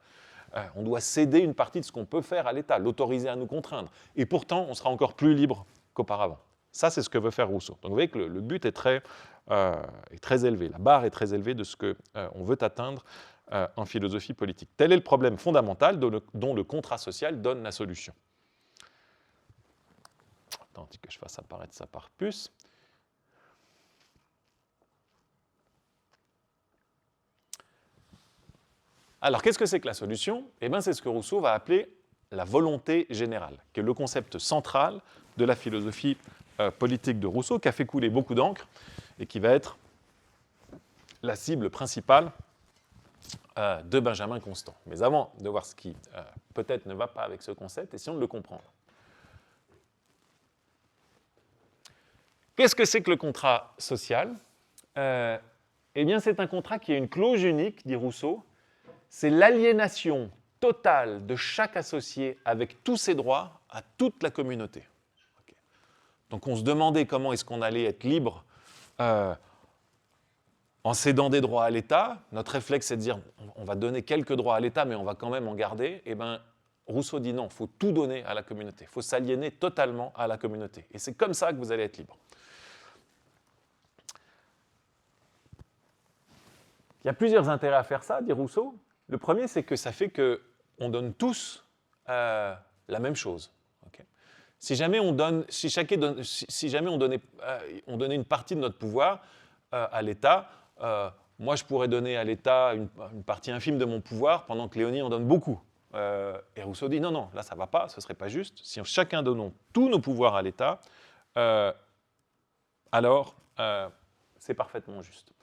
On doit céder une partie de ce qu'on peut faire à l'État, l'autoriser à nous contraindre. Et pourtant, on sera encore plus libre qu'auparavant. Ça, c'est ce que veut faire Rousseau. Donc vous voyez que le but est très élevé. La barre est très élevée de ce qu'on veut atteindre en philosophie politique. Tel est le problème fondamental dont le contrat social donne la solution. Attendez que je fasse apparaître ça par puce. Alors, qu'est-ce que c'est que la solution? Eh bien, c'est ce que Rousseau va appeler la volonté générale, qui est le concept central de la philosophie politique de Rousseau, qui a fait couler beaucoup d'encre et qui va être la cible principale de Benjamin Constant. Mais avant de voir ce qui peut-être ne va pas avec ce concept, essayons de le comprendre. Qu'est-ce que c'est que le contrat social? Eh bien, c'est un contrat qui a une clause unique, dit Rousseau. C'est l'aliénation totale de chaque associé avec tous ses droits à toute la communauté. Okay. Donc on se demandait comment est-ce qu'on allait être libre en cédant des droits à l'État. Notre réflexe, c'est de dire on va donner quelques droits à l'État, mais on va quand même en garder. Eh bien, Rousseau dit non, il faut tout donner à la communauté. Il faut s'aliéner totalement à la communauté. Et c'est comme ça que vous allez être libre. Il y a plusieurs intérêts à faire ça, dit Rousseau. Le premier, c'est que ça fait qu'on donne tous la même chose. Okay. Si jamais on donnait une partie de notre pouvoir à l'État, moi je pourrais donner à l'État une partie infime de mon pouvoir pendant que Léonie en donne beaucoup. Et Rousseau dit non, là ça ne va pas, ce ne serait pas juste. Si chacun donnons tous nos pouvoirs à l'État, alors c'est parfaitement juste.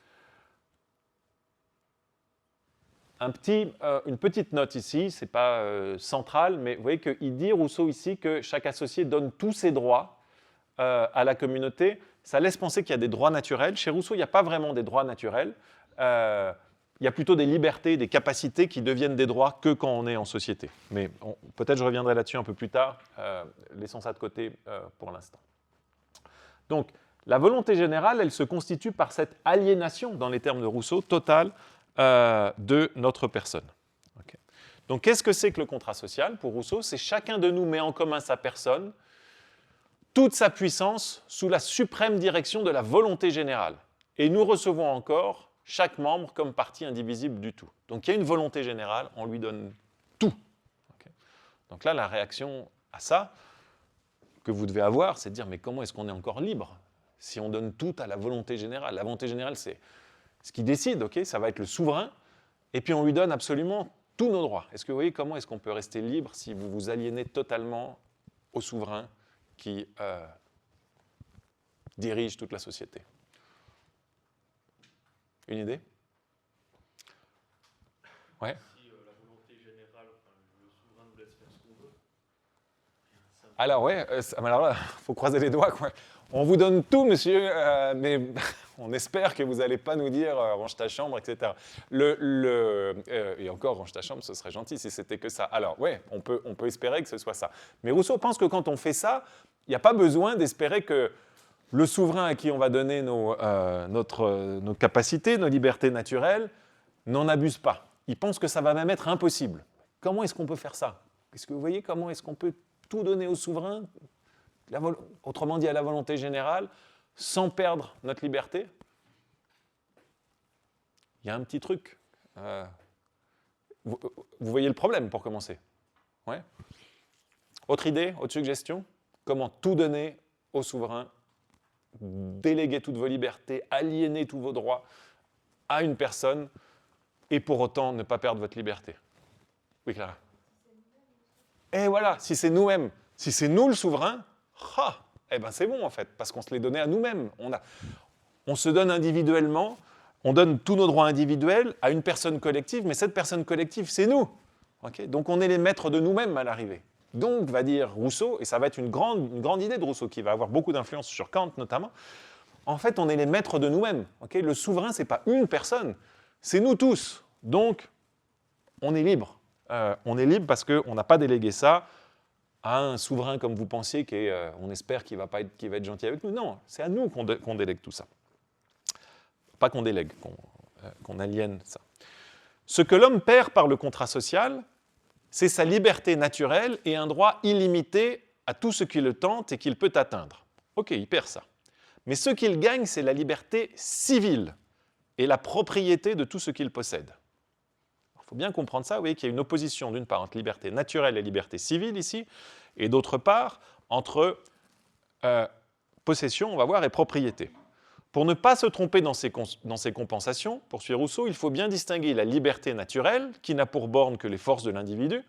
Une petite note ici, ce n'est pas central, mais vous voyez qu'il dit, Rousseau, ici, que chaque associé donne tous ses droits à la communauté. Ça laisse penser qu'il y a des droits naturels. Chez Rousseau, il n'y a pas vraiment des droits naturels. Il y a plutôt des libertés, des capacités qui deviennent des droits que quand on est en société. Mais peut-être je reviendrai là-dessus un peu plus tard. Laissons ça de côté pour l'instant. Donc, la volonté générale, elle se constitue par cette aliénation, dans les termes de Rousseau, totale de notre personne. Okay. Donc, qu'est-ce que c'est que le contrat social pour Rousseau? C'est chacun de nous met en commun sa personne, toute sa puissance sous la suprême direction de la volonté générale. Et nous recevons encore, chaque membre comme partie indivisible du tout. Donc il y a une volonté générale, on lui donne tout. Okay. Donc là, la réaction à ça que vous devez avoir, c'est de dire, mais comment est-ce qu'on est encore libre si on donne tout à la volonté générale? La volonté générale, c'est ce qui décide, okay, ça va être le souverain, et puis on lui donne absolument tous nos droits. Est-ce que vous voyez comment est-ce qu'on peut rester libre si vous vous aliénez totalement au souverain qui dirige toute la société? Une idée? Ouais. Si la volonté générale, le souverain nous laisse faire ce qu'on veut. Alors ouais, alors là, faut croiser les doigts, quoi. On vous donne tout, monsieur, mais on espère que vous n'allez pas nous dire range ta chambre, etc. Et encore, range ta chambre, ce serait gentil si c'était que ça. Alors ouais, on peut espérer que ce soit ça. Mais Rousseau pense que quand on fait ça, il n'y a pas besoin d'espérer que le souverain à qui on va donner nos capacités, nos libertés naturelles, n'en abuse pas. Il pense que ça va même être impossible. Comment est-ce qu'on peut faire ça? Est-ce que vous voyez comment est-ce qu'on peut tout donner au souverain, autrement dit à la volonté générale, sans perdre notre liberté? Il y a un petit truc. Vous voyez le problème pour commencer? Ouais. Autre idée, autre suggestion? Comment tout donner au souverain, déléguer toutes vos libertés, aliéner tous vos droits à une personne et pour autant ne pas perdre votre liberté? Oui, Clara? Et voilà, si c'est nous-mêmes, si c'est nous le souverain, eh ben c'est bon en fait, parce qu'on se les donnait à nous-mêmes. On se donne individuellement, on donne tous nos droits individuels à une personne collective, mais cette personne collective, c'est nous. Okay, donc on est les maîtres de nous-mêmes à l'arrivée. Donc, va dire Rousseau, et ça va être une grande idée de Rousseau qui va avoir beaucoup d'influence sur Kant notamment, en fait, on est les maîtres de nous-mêmes. Okay, le souverain, ce n'est pas une personne, c'est nous tous. Donc, on est libre. On est libre parce qu'on n'a pas délégué ça à un souverain comme vous pensiez, on espère qu'il va être gentil avec nous. Non, c'est à nous qu'on délègue tout ça. Pas qu'on délègue, qu'on aliène ça. Ce que l'homme perd par le contrat social, c'est sa liberté naturelle et un droit illimité à tout ce qui le tente et qu'il peut atteindre. Ok, il perd ça. Mais ce qu'il gagne, c'est la liberté civile et la propriété de tout ce qu'il possède. Il faut bien comprendre ça, vous voyez qu'il y a une opposition d'une part entre liberté naturelle et liberté civile ici, et d'autre part entre possession, on va voir, et propriété. Pour ne pas se tromper dans ces compensations, poursuit Rousseau, il faut bien distinguer la liberté naturelle, qui n'a pour borne que les forces de l'individu,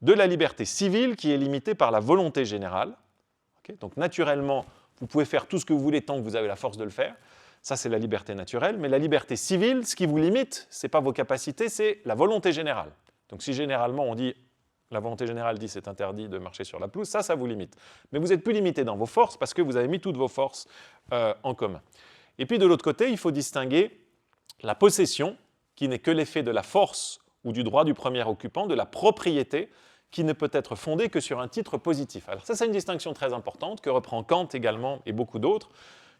de la liberté civile, qui est limitée par la volonté générale. Okay, donc naturellement, vous pouvez faire tout ce que vous voulez tant que vous avez la force de le faire. Ça, c'est la liberté naturelle. Mais la liberté civile, ce qui vous limite, ce n'est pas vos capacités, c'est la volonté générale. Donc si généralement on dit, la volonté générale dit c'est interdit de marcher sur la pelouse, ça vous limite. Mais vous n'êtes plus limité dans vos forces parce que vous avez mis toutes vos forces en commun. Et puis de l'autre côté, il faut distinguer la possession, qui n'est que l'effet de la force ou du droit du premier occupant, de la propriété, qui ne peut être fondée que sur un titre positif. Alors ça, c'est une distinction très importante que reprend Kant également et beaucoup d'autres,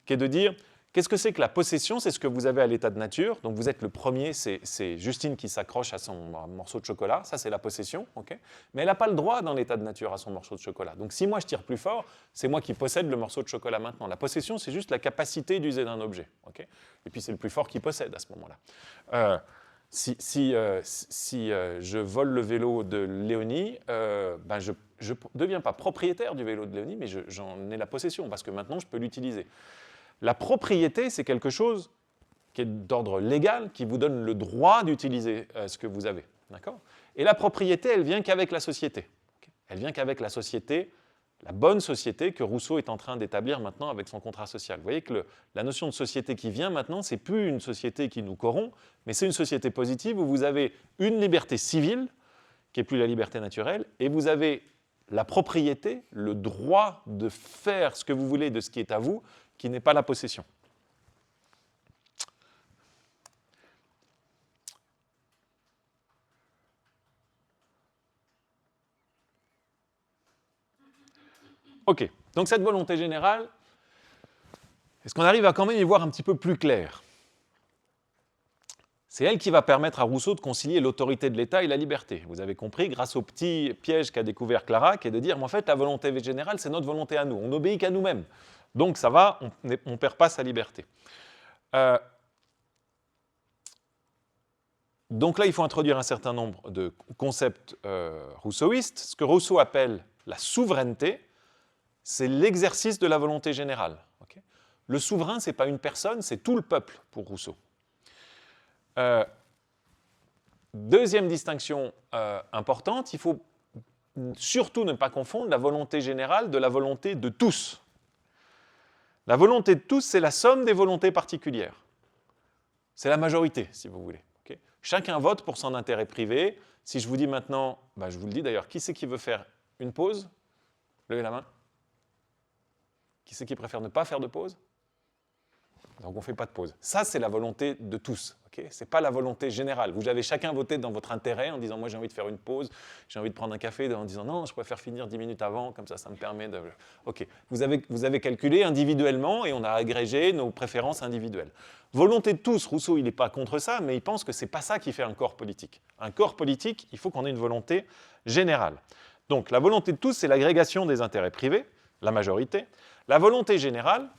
qui est de dire qu'est-ce que c'est que la possession? C'est ce que vous avez à l'état de nature. Donc vous êtes le premier, c'est Justine qui s'accroche à son morceau de chocolat. Ça, c'est la possession. Okay, mais elle n'a pas le droit dans l'état de nature à son morceau de chocolat. Donc si moi je tire plus fort, c'est moi qui possède le morceau de chocolat maintenant. La possession, c'est juste la capacité d'user d'un objet. Okay, et puis c'est le plus fort qui possède à ce moment-là. Si je vole le vélo de Léonie, je ne deviens pas propriétaire du vélo de Léonie, mais j'en ai la possession parce que maintenant je peux l'utiliser. La propriété, c'est quelque chose qui est d'ordre légal, qui vous donne le droit d'utiliser ce que vous avez. D'accord ? Et la propriété, elle vient qu'avec la société. Okay ? Elle vient qu'avec la société, la bonne société que Rousseau est en train d'établir maintenant avec son contrat social. Vous voyez que la notion de société qui vient maintenant, ce n'est plus une société qui nous corrompt, mais c'est une société positive où vous avez une liberté civile, qui n'est plus la liberté naturelle, et vous avez la propriété, le droit de faire ce que vous voulez de ce qui est à vous, qui n'est pas la possession. Ok, donc cette volonté générale, est-ce qu'on arrive à quand même y voir un petit peu plus clair? C'est elle qui va permettre à Rousseau de concilier l'autorité de l'État et la liberté. Vous avez compris, grâce au petit piège qu'a découvert Clara, qui est de dire, mais en fait, la volonté générale, c'est notre volonté à nous. On n'obéit qu'à nous-mêmes. Donc ça va, on ne perd pas sa liberté. Donc là, il faut introduire un certain nombre de concepts rousseauistes. Ce que Rousseau appelle la souveraineté, c'est l'exercice de la volonté générale. Okay, le souverain, ce n'est pas une personne, c'est tout le peuple pour Rousseau. Deuxième distinction importante, il faut surtout ne pas confondre la volonté générale de la volonté de tous. La volonté de tous, c'est la somme des volontés particulières. C'est la majorité, si vous voulez. Okay, chacun vote pour son intérêt privé. Si je vous dis maintenant, je vous le dis d'ailleurs, qui c'est qui veut faire une pause? Levez la main. Qui c'est qui préfère ne pas faire de pause? Donc on ne fait pas de pause. Ça, c'est la volonté de tous. Okay, ce n'est pas la volonté générale. Vous avez chacun voté dans votre intérêt en disant « moi j'ai envie de faire une pause, j'ai envie de prendre un café », en disant « non, je préfère finir 10 minutes avant, comme ça me permet de… » Ok, vous avez calculé individuellement et on a agrégé nos préférences individuelles. Volonté de tous, Rousseau, il n'est pas contre ça, mais il pense que ce n'est pas ça qui fait un corps politique. Un corps politique, il faut qu'on ait une volonté générale. Donc la volonté de tous, c'est l'agrégation des intérêts privés, la majorité. La volonté générale,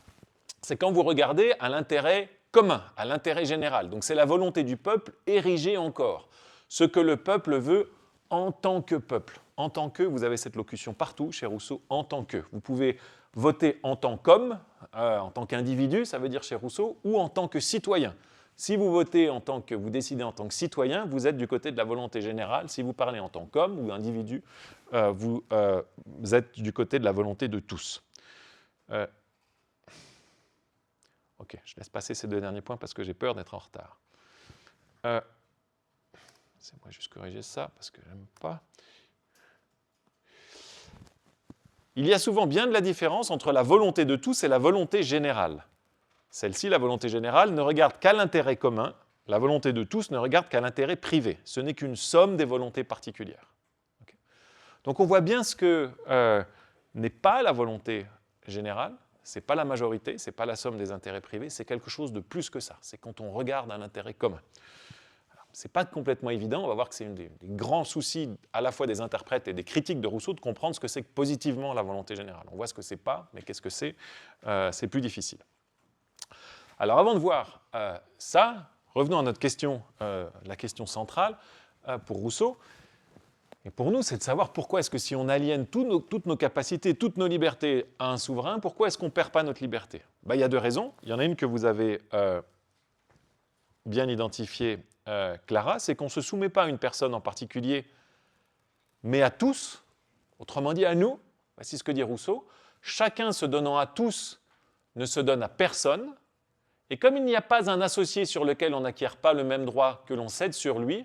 c'est quand vous regardez à l'intérêt commun, à l'intérêt général. Donc c'est la volonté du peuple érigée en corps. Ce que le peuple veut en tant que peuple. En tant que, vous avez cette locution partout chez Rousseau, en tant que. Vous pouvez voter en tant qu'homme, en tant qu'individu, ça veut dire chez Rousseau, ou en tant que citoyen. Si vous votez en tant que, vous décidez en tant que citoyen, vous êtes du côté de la volonté générale. Si vous parlez en tant qu'homme ou individu, vous êtes du côté de la volonté de tous. Ok, je laisse passer ces deux derniers points parce que j'ai peur d'être en retard. Laissez-moi juste corriger ça parce que je n'aime pas. Il y a souvent bien de la différence entre la volonté de tous et la volonté générale. Celle-ci, la volonté générale, ne regarde qu'à l'intérêt commun. La volonté de tous ne regarde qu'à l'intérêt privé. Ce n'est qu'une somme des volontés particulières. Okay. Donc on voit bien ce que n'est pas la volonté générale. Ce n'est pas la majorité, ce n'est pas la somme des intérêts privés, c'est quelque chose de plus que ça. C'est quand on regarde un intérêt commun. Ce n'est pas complètement évident, on va voir que c'est un des grands soucis à la fois des interprètes et des critiques de Rousseau de comprendre ce que c'est que positivement la volonté générale. On voit ce que c'est pas, mais qu'est-ce que c'est plus difficile. Alors avant de voir ça, revenons à notre question, la question centrale pour Rousseau. Et pour nous, c'est de savoir pourquoi est-ce que si on aliène toutes nos capacités, toutes nos libertés à un souverain, pourquoi est-ce qu'on ne perd pas notre liberté? Il y a deux raisons. Il y en a une que vous avez bien identifiée, Clara, c'est qu'on ne se soumet pas à une personne en particulier, mais à tous, autrement dit à nous. Voici ce que dit Rousseau. Chacun se donnant à tous ne se donne à personne, et comme il n'y a pas un associé sur lequel on n'acquiert pas le même droit que l'on cède sur lui,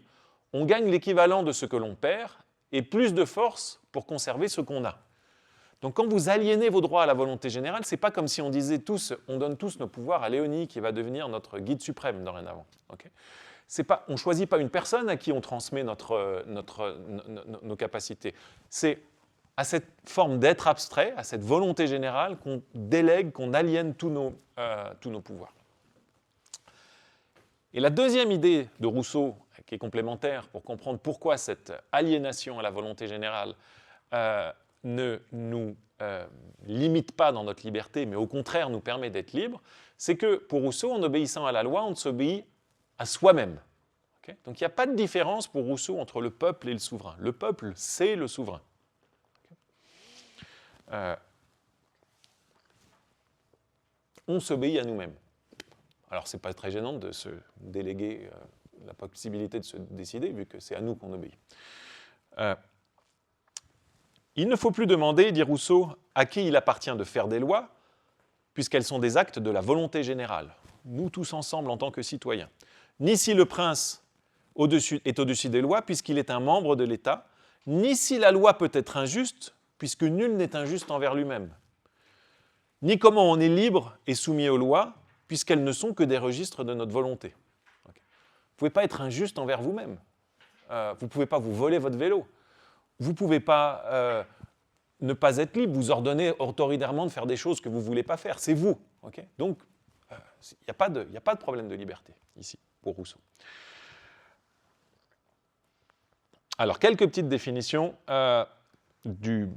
on gagne l'équivalent de ce que l'on perd, et plus de force pour conserver ce qu'on a. Donc quand vous aliénez vos droits à la volonté générale, ce n'est pas comme si on disait tous, on donne tous nos pouvoirs à Léonie qui va devenir notre guide suprême dorénavant. Okay, on ne choisit pas une personne à qui on transmet nos capacités. C'est à cette forme d'être abstrait, à cette volonté générale qu'on délègue, qu'on aliène tous nos pouvoirs. Et la deuxième idée de Rousseau, qui est complémentaire pour comprendre pourquoi cette aliénation à la volonté générale ne nous limite pas dans notre liberté, mais au contraire nous permet d'être libres, c'est que pour Rousseau, en obéissant à la loi, on s'obéit à soi-même. Okay, donc il n'y a pas de différence pour Rousseau entre le peuple et le souverain. Le peuple, c'est le souverain. Okay, on s'obéit à nous-mêmes. Alors, ce n'est pas très gênant de se déléguer la possibilité de se décider, vu que c'est à nous qu'on obéit. Il ne faut plus demander, dit Rousseau, à qui il appartient de faire des lois, puisqu'elles sont des actes de la volonté générale, nous tous ensemble en tant que citoyens. Ni si le prince est au-dessus des lois, puisqu'il est un membre de l'État, ni si la loi peut être injuste, puisque nul n'est injuste envers lui-même. Ni comment on est libre et soumis aux lois, puisqu'elles ne sont que des registres de notre volonté. Okay. Vous ne pouvez pas être injuste envers vous-même. Vous ne pouvez pas vous voler votre vélo. Vous ne pouvez pas ne pas être libre, vous ordonner autoritairement de faire des choses que vous ne voulez pas faire. C'est vous. Okay, donc, il n'y a pas de problème de liberté ici, pour Rousseau. Alors, quelques petites définitions du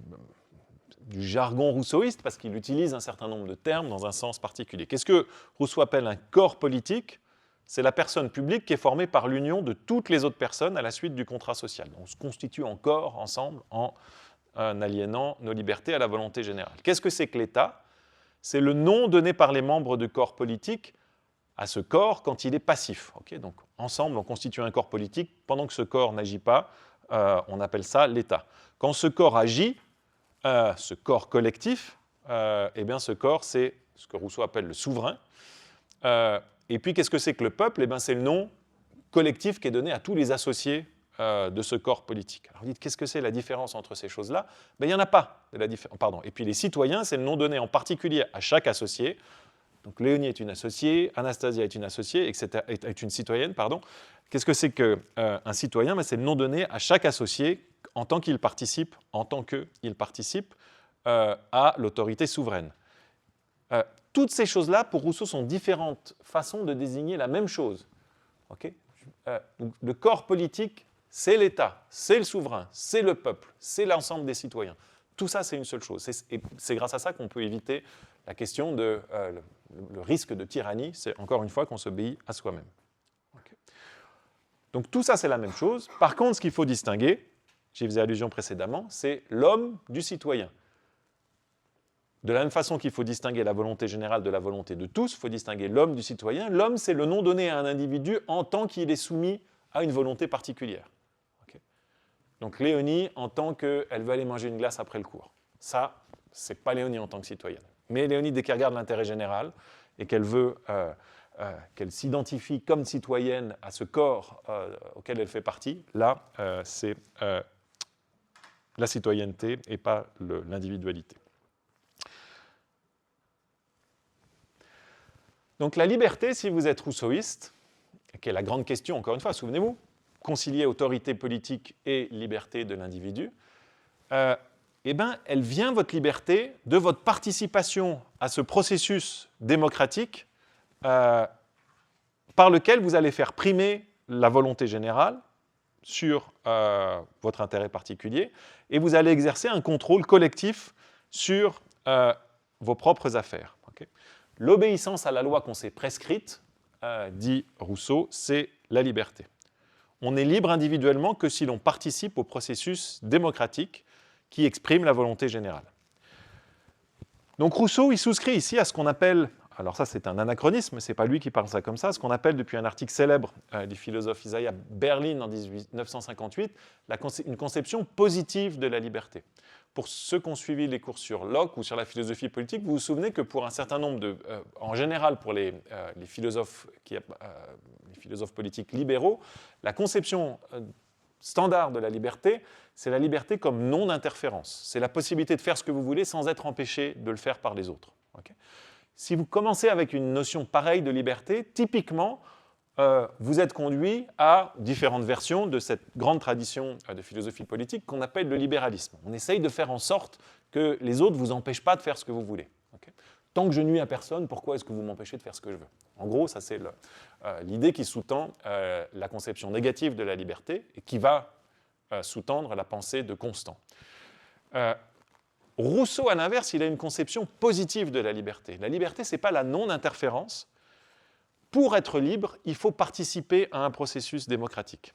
jargon rousseauiste, parce qu'il utilise un certain nombre de termes dans un sens particulier. Qu'est-ce que Rousseau appelle un corps politique? c'est la personne publique qui est formée par l'union de toutes les autres personnes à la suite du contrat social. On se constitue en corps, ensemble, en aliénant nos libertés à la volonté générale. Qu'est-ce que c'est que l'État? C'est le nom donné par les membres du corps politique à ce corps quand il est passif. Okay, donc, ensemble, on constitue un corps politique. Pendant que ce corps n'agit pas, on appelle ça l'État. Quand ce corps agit, ce corps collectif, eh bien, ce corps, c'est ce que Rousseau appelle le souverain. Et puis, qu'est-ce que c'est que le peuple? Eh bien, c'est le nom collectif qui est donné à tous les associés de ce corps politique. Alors, vous dites, qu'est-ce que c'est la différence entre ces choses-là? Ben, il n'y en a pas de la différence. Pardon. Et puis, les citoyens, c'est le nom donné en particulier à chaque associé. Donc, Léonie est une associée, Anastasia est une associée, etc., est une citoyenne, pardon. Qu'est-ce que c'est qu'un citoyen? Ben, c'est le nom donné à chaque associé en tant qu'il participe, à l'autorité souveraine. Toutes ces choses-là, pour Rousseau, sont différentes façons de désigner la même chose. Okay, donc, le corps politique, c'est l'État, c'est le souverain, c'est le peuple, c'est l'ensemble des citoyens. Tout ça, c'est une seule chose. Et c'est grâce à ça qu'on peut éviter la question de le risque de tyrannie. C'est encore une fois qu'on s'obéit à soi-même. Okay. Donc tout ça, c'est la même chose. Par contre, ce qu'il faut distinguer, j'y faisais allusion précédemment, c'est l'homme du citoyen. De la même façon qu'il faut distinguer la volonté générale de la volonté de tous, il faut distinguer l'homme du citoyen. L'homme, c'est le nom donné à un individu en tant qu'il est soumis à une volonté particulière. Okay. Donc Léonie, en tant qu'elle veut aller manger une glace après le cours. Ça, c'est pas Léonie en tant que citoyenne. Mais Léonie, dès qu'elle regarde l'intérêt général et qu'elle veut, qu'elle s'identifie comme citoyenne à ce corps auquel elle fait partie, là, c'est la citoyenneté et pas l'individualité. Donc la liberté, si vous êtes rousseauiste, qui est la grande question, encore une fois, souvenez-vous, concilier autorité politique et liberté de l'individu, eh bien, elle vient, votre liberté, de votre participation à ce processus démocratique par lequel vous allez faire primer la volonté générale sur votre intérêt particulier et vous allez exercer un contrôle collectif sur vos propres affaires. Okay. L'obéissance à la loi qu'on s'est prescrite, dit Rousseau, c'est la liberté. On n'est libre individuellement que si l'on participe au processus démocratique qui exprime la volonté générale. Donc Rousseau, il souscrit ici à ce qu'on appelle, alors ça c'est un anachronisme, ce n'est pas lui qui parle ça comme ça, ce qu'on appelle depuis un article célèbre du philosophe Isaiah Berlin en 1958, une conception positive de la liberté. Pour ceux qui ont suivi les cours sur Locke ou sur la philosophie politique, vous vous souvenez que pour un certain nombre de, en général pour les philosophes politiques libéraux, la conception standard de la liberté, c'est la liberté comme non-interférence. C'est la possibilité de faire ce que vous voulez sans être empêché de le faire par les autres. Okay. Si vous commencez avec une notion pareille de liberté, typiquement, vous êtes conduit à différentes versions de cette grande tradition de philosophie politique qu'on appelle le libéralisme. On essaye de faire en sorte que les autres ne vous empêchent pas de faire ce que vous voulez. Okay. Tant que je nuis à personne, pourquoi est-ce que vous m'empêchez de faire ce que je veux? En gros, ça c'est l'idée qui sous-tend la conception négative de la liberté et qui va sous-tendre la pensée de Constant. Rousseau, à l'inverse, il a une conception positive de la liberté. La liberté, ce n'est pas la non-interférence. Pour être libre, il faut participer à un processus démocratique.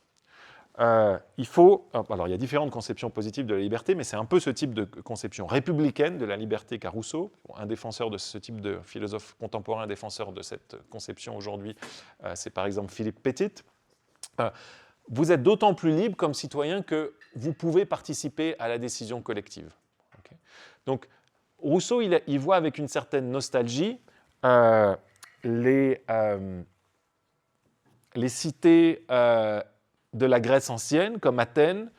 Alors, il y a différentes conceptions positives de la liberté, mais c'est un peu ce type de conception républicaine de la liberté qu'a Rousseau. Un défenseur de ce type de philosophe contemporain, un défenseur de cette conception aujourd'hui, c'est par exemple Philippe Petit. Vous êtes d'autant plus libre comme citoyen que vous pouvez participer à la décision collective. Okay. Donc, Rousseau, il voit avec une certaine nostalgie les cités de la Grèce ancienne, comme Athènes,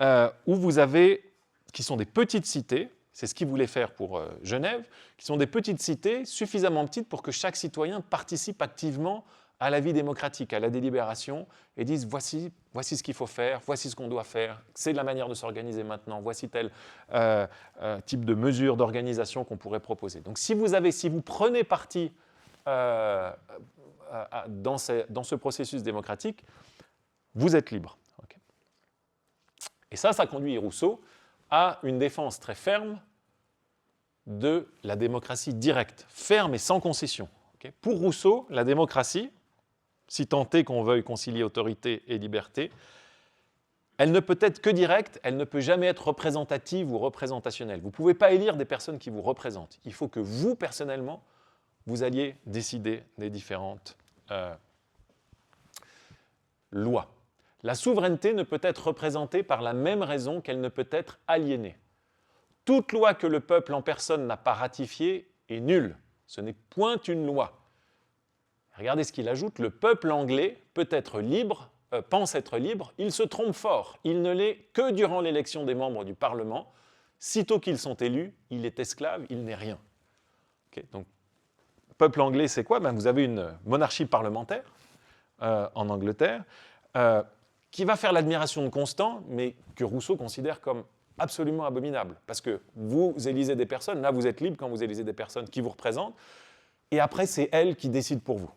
où vous avez, qui sont des petites cités, c'est ce qu'il voulait faire pour Genève, qui sont des petites cités suffisamment petites pour que chaque citoyen participe activement à la vie démocratique, à la délibération, et dise voici ce qu'il faut faire, voici ce qu'on doit faire, c'est la manière de s'organiser maintenant, voici tel type de mesure d'organisation qu'on pourrait proposer. Donc si vous prenez parti dans ce processus démocratique, vous êtes libre. Okay. Et ça conduit Rousseau à une défense très ferme de la démocratie directe, ferme et sans concession. Okay. Pour Rousseau, la démocratie, si tant est qu'on veuille concilier autorité et liberté, elle ne peut être que directe, elle ne peut jamais être représentative ou représentationnelle. Vous ne pouvez pas élire des personnes qui vous représentent. Il faut que vous, personnellement, vous alliez décider des différentes lois. La souveraineté ne peut être représentée par la même raison qu'elle ne peut être aliénée. Toute loi que le peuple en personne n'a pas ratifiée est nulle. Ce n'est point une loi. Regardez ce qu'il ajoute, le peuple anglais peut être libre, pense être libre, il se trompe fort. Il ne l'est que durant l'élection des membres du Parlement. Sitôt qu'ils sont élus, il est esclave, il n'est rien. Okay, donc, peuple anglais, c'est quoi? Vous avez une monarchie parlementaire en Angleterre qui va faire l'admiration de Constant, mais que Rousseau considère comme absolument abominable. Parce que vous élisez des personnes, là vous êtes libre quand vous élisez des personnes qui vous représentent, et après c'est elles qui décident pour vous.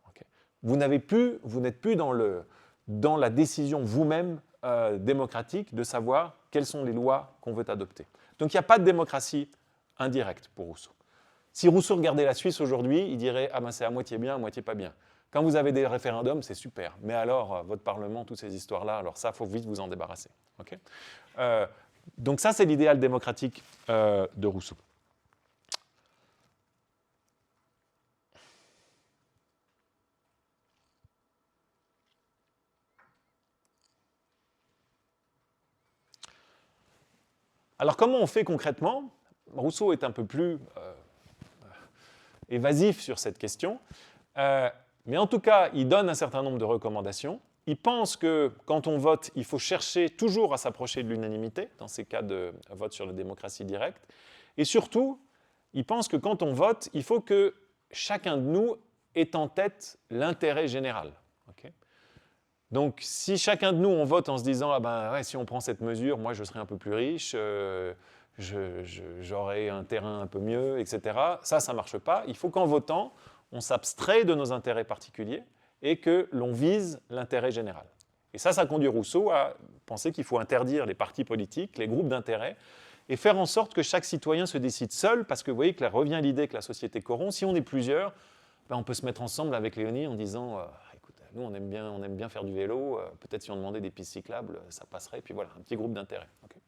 Okay. Vous n'êtes plus dans la décision vous-même démocratique de savoir quelles sont les lois qu'on veut adopter. Donc il n'y a pas de démocratie indirecte pour Rousseau. Si Rousseau regardait la Suisse aujourd'hui, il dirait « Ah ben c'est à moitié bien, à moitié pas bien ». Quand vous avez des référendums, c'est super. Mais alors, votre Parlement, toutes ces histoires-là, alors ça, il faut vite vous en débarrasser. Okay, donc ça, c'est l'idéal démocratique de Rousseau. Alors comment on fait concrètement? Rousseau est un peu plus évasif sur cette question. Mais en tout cas, il donne un certain nombre de recommandations. Il pense que quand on vote, il faut chercher toujours à s'approcher de l'unanimité, dans ces cas de vote sur la démocratie directe. Et surtout, il pense que quand on vote, il faut que chacun de nous ait en tête l'intérêt général. Okay, donc, si chacun de nous, on vote en se disant « Ah ben ouais, si on prend cette mesure, moi je serai un peu plus riche, j'aurai un terrain un peu mieux, etc. » Ça ne marche pas. Il faut qu'en votant, on s'abstrait de nos intérêts particuliers et que l'on vise l'intérêt général. Et ça conduit Rousseau à penser qu'il faut interdire les partis politiques, les groupes d'intérêt, et faire en sorte que chaque citoyen se décide seul, parce que vous voyez que là revient l'idée que la société corrompt. Si on est plusieurs, on peut se mettre ensemble avec Léonie en disant écoute, nous on aime bien faire du vélo, peut-être si on demandait des pistes cyclables, ça passerait, et puis voilà, un petit groupe d'intérêt. Okay.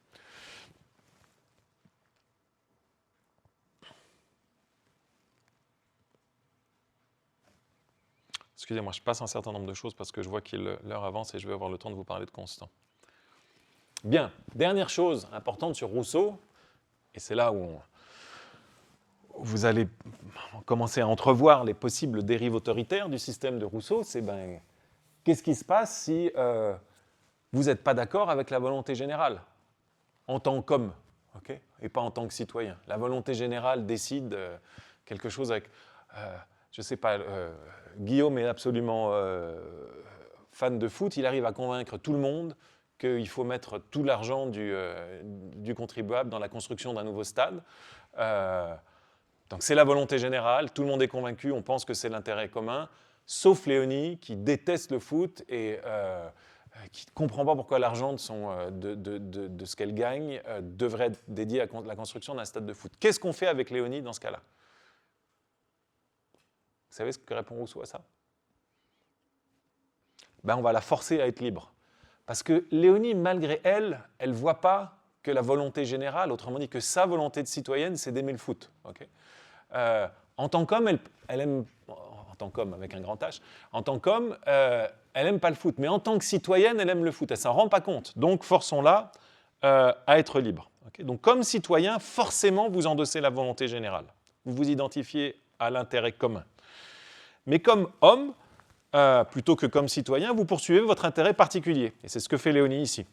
Excusez-moi, je passe un certain nombre de choses parce que je vois que l'heure avance et je vais avoir le temps de vous parler de Constant. Bien, dernière chose importante sur Rousseau, et c'est là où vous allez commencer à entrevoir les possibles dérives autoritaires du système de Rousseau, c'est qu'est-ce qui se passe si vous n'êtes pas d'accord avec la volonté générale, en tant qu'homme, okay, et pas en tant que citoyen. La volonté générale décide quelque chose avec... je ne sais pas, Guillaume est absolument fan de foot, il arrive à convaincre tout le monde qu'il faut mettre tout l'argent du contribuable dans la construction d'un nouveau stade. Donc c'est la volonté générale, tout le monde est convaincu, on pense que c'est l'intérêt commun, sauf Léonie qui déteste le foot et qui ne comprend pas pourquoi l'argent de ce qu'elle gagne devrait être dédié à la construction d'un stade de foot. Qu'est-ce qu'on fait avec Léonie dans ce cas-là? Vous savez ce que répond Rousseau à ça? On va la forcer à être libre. Parce que Léonie, malgré elle, elle ne voit pas que la volonté générale, autrement dit que sa volonté de citoyenne, c'est d'aimer le foot. Okay, en tant qu'homme, elle aime, en tant qu'homme avec un grand H, en tant qu'homme, elle n'aime pas le foot. Mais en tant que citoyenne, elle aime le foot. Elle ne s'en rend pas compte. Donc, forçons-la à être libre. Okay, donc, comme citoyen, forcément, vous endossez la volonté générale. Vous vous identifiez à l'intérêt commun. Mais comme homme, plutôt que comme citoyen, vous poursuivez votre intérêt particulier. Et c'est ce que fait Léonie ici.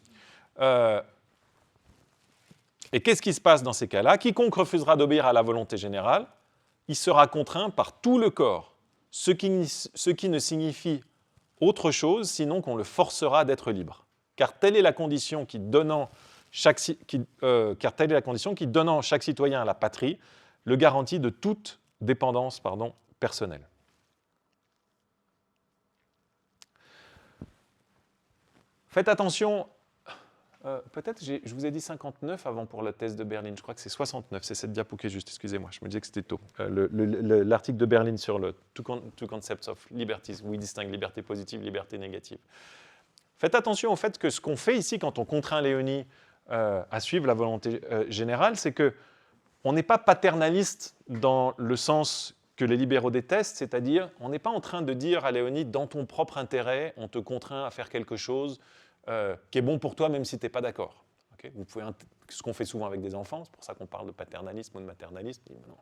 Et qu'est-ce qui se passe dans ces cas-là? Quiconque refusera d'obéir à la volonté générale, il sera contraint par tout le corps, ce qui ne signifie autre chose sinon qu'on le forcera d'être libre. Car telle est la condition qui, donnant chaque citoyen à la patrie, le garantit de toute dépendance personnelle. Faites attention Peut-être, je vous ai dit 59 avant pour la thèse de Berlin. Je crois que c'est 69, c'est cette diapo qui est juste, excusez-moi, je me disais que c'était tôt. L'article de Berlin sur le two concepts of liberties, où il distingue liberté positive, liberté négative. Faites attention au fait que ce qu'on fait ici quand on contraint Léonie à suivre la volonté générale, c'est qu'on n'est pas paternaliste dans le sens que les libéraux détestent, c'est-à-dire on n'est pas en train de dire à Léonie, dans ton propre intérêt, on te contraint à faire quelque chose qui est bon pour toi, même si tu n'es pas d'accord. Okay, ce qu'on fait souvent avec des enfants, c'est pour ça qu'on parle de paternalisme ou de maternalisme. Non,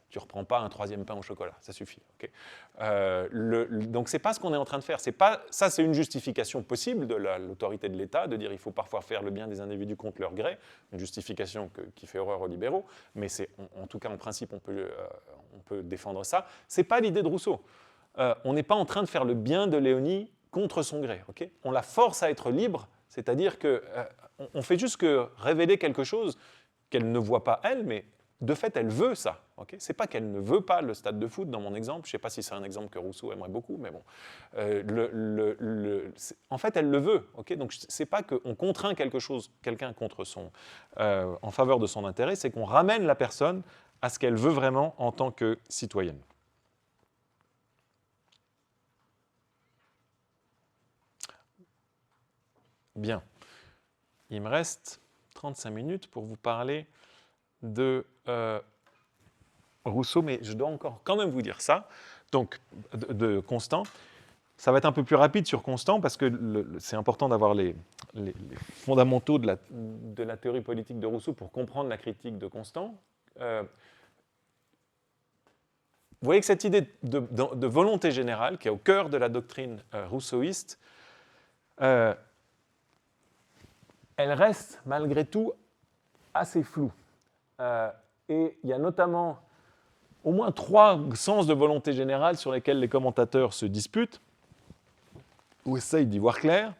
tu ne reprends pas un 3e pain au chocolat, ça suffit. Okay. Donc, ce n'est pas ce qu'on est en train de faire. Ça, c'est une justification possible de l'autorité de l'État, de dire qu'il faut parfois faire le bien des individus contre leur gré, une justification qui fait horreur aux libéraux, mais en tout cas, en principe, on peut défendre ça. Ce n'est pas l'idée de Rousseau. On n'est pas en train de faire le bien de Léonie contre son gré. Okay, on la force à être libre, c'est-à-dire qu'on fait juste que révéler quelque chose qu'elle ne voit pas elle, mais de fait, elle veut ça. Okay, c'est pas qu'elle ne veut pas le stade de foot dans mon exemple. Je ne sais pas si c'est un exemple que Rousseau aimerait beaucoup, mais bon. En fait, elle le veut. Okay, donc, ce n'est pas qu'on contraint quelqu'un en faveur de son intérêt, c'est qu'on ramène la personne à ce qu'elle veut vraiment en tant que citoyenne. Bien. Il me reste 35 minutes pour vous parler de Rousseau, mais je dois encore quand même vous dire ça. Donc, de Constant. Ça va être un peu plus rapide sur Constant, parce que c'est important d'avoir les fondamentaux de la théorie politique de Rousseau pour comprendre la critique de Constant. Vous voyez que cette idée de volonté générale, qui est au cœur de la doctrine rousseauiste, elle reste malgré tout assez floue. Et il y a notamment au moins 3 sens de volonté générale sur lesquels les commentateurs se disputent, ou essayent d'y voir clair.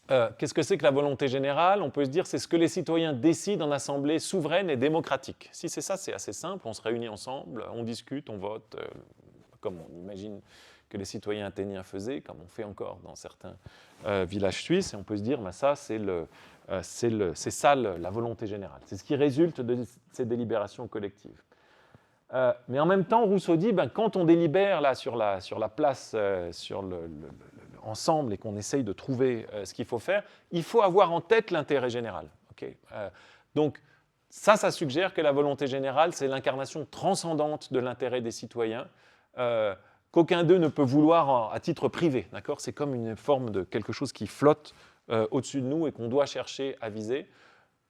Qu'est-ce que c'est que la volonté générale? On peut se dire c'est ce que les citoyens décident en assemblée souveraine et démocratique. Si c'est ça, c'est assez simple, on se réunit ensemble, on discute, on vote, comme on imagine que les citoyens athéniens faisaient, comme on fait encore dans certains villages suisses, et on peut se dire, ça, c'est ça la volonté générale. C'est ce qui résulte de ces délibérations collectives. Mais en même temps, Rousseau dit, quand on délibère là, sur la place, ensemble, et qu'on essaye de trouver ce qu'il faut faire, il faut avoir en tête l'intérêt général. Okay, donc, ça suggère que la volonté générale, c'est l'incarnation transcendante de l'intérêt des citoyens, qu'aucun d'eux ne peut vouloir à titre privé. D'accord ? C'est comme une forme de quelque chose qui flotte au-dessus de nous et qu'on doit chercher à viser.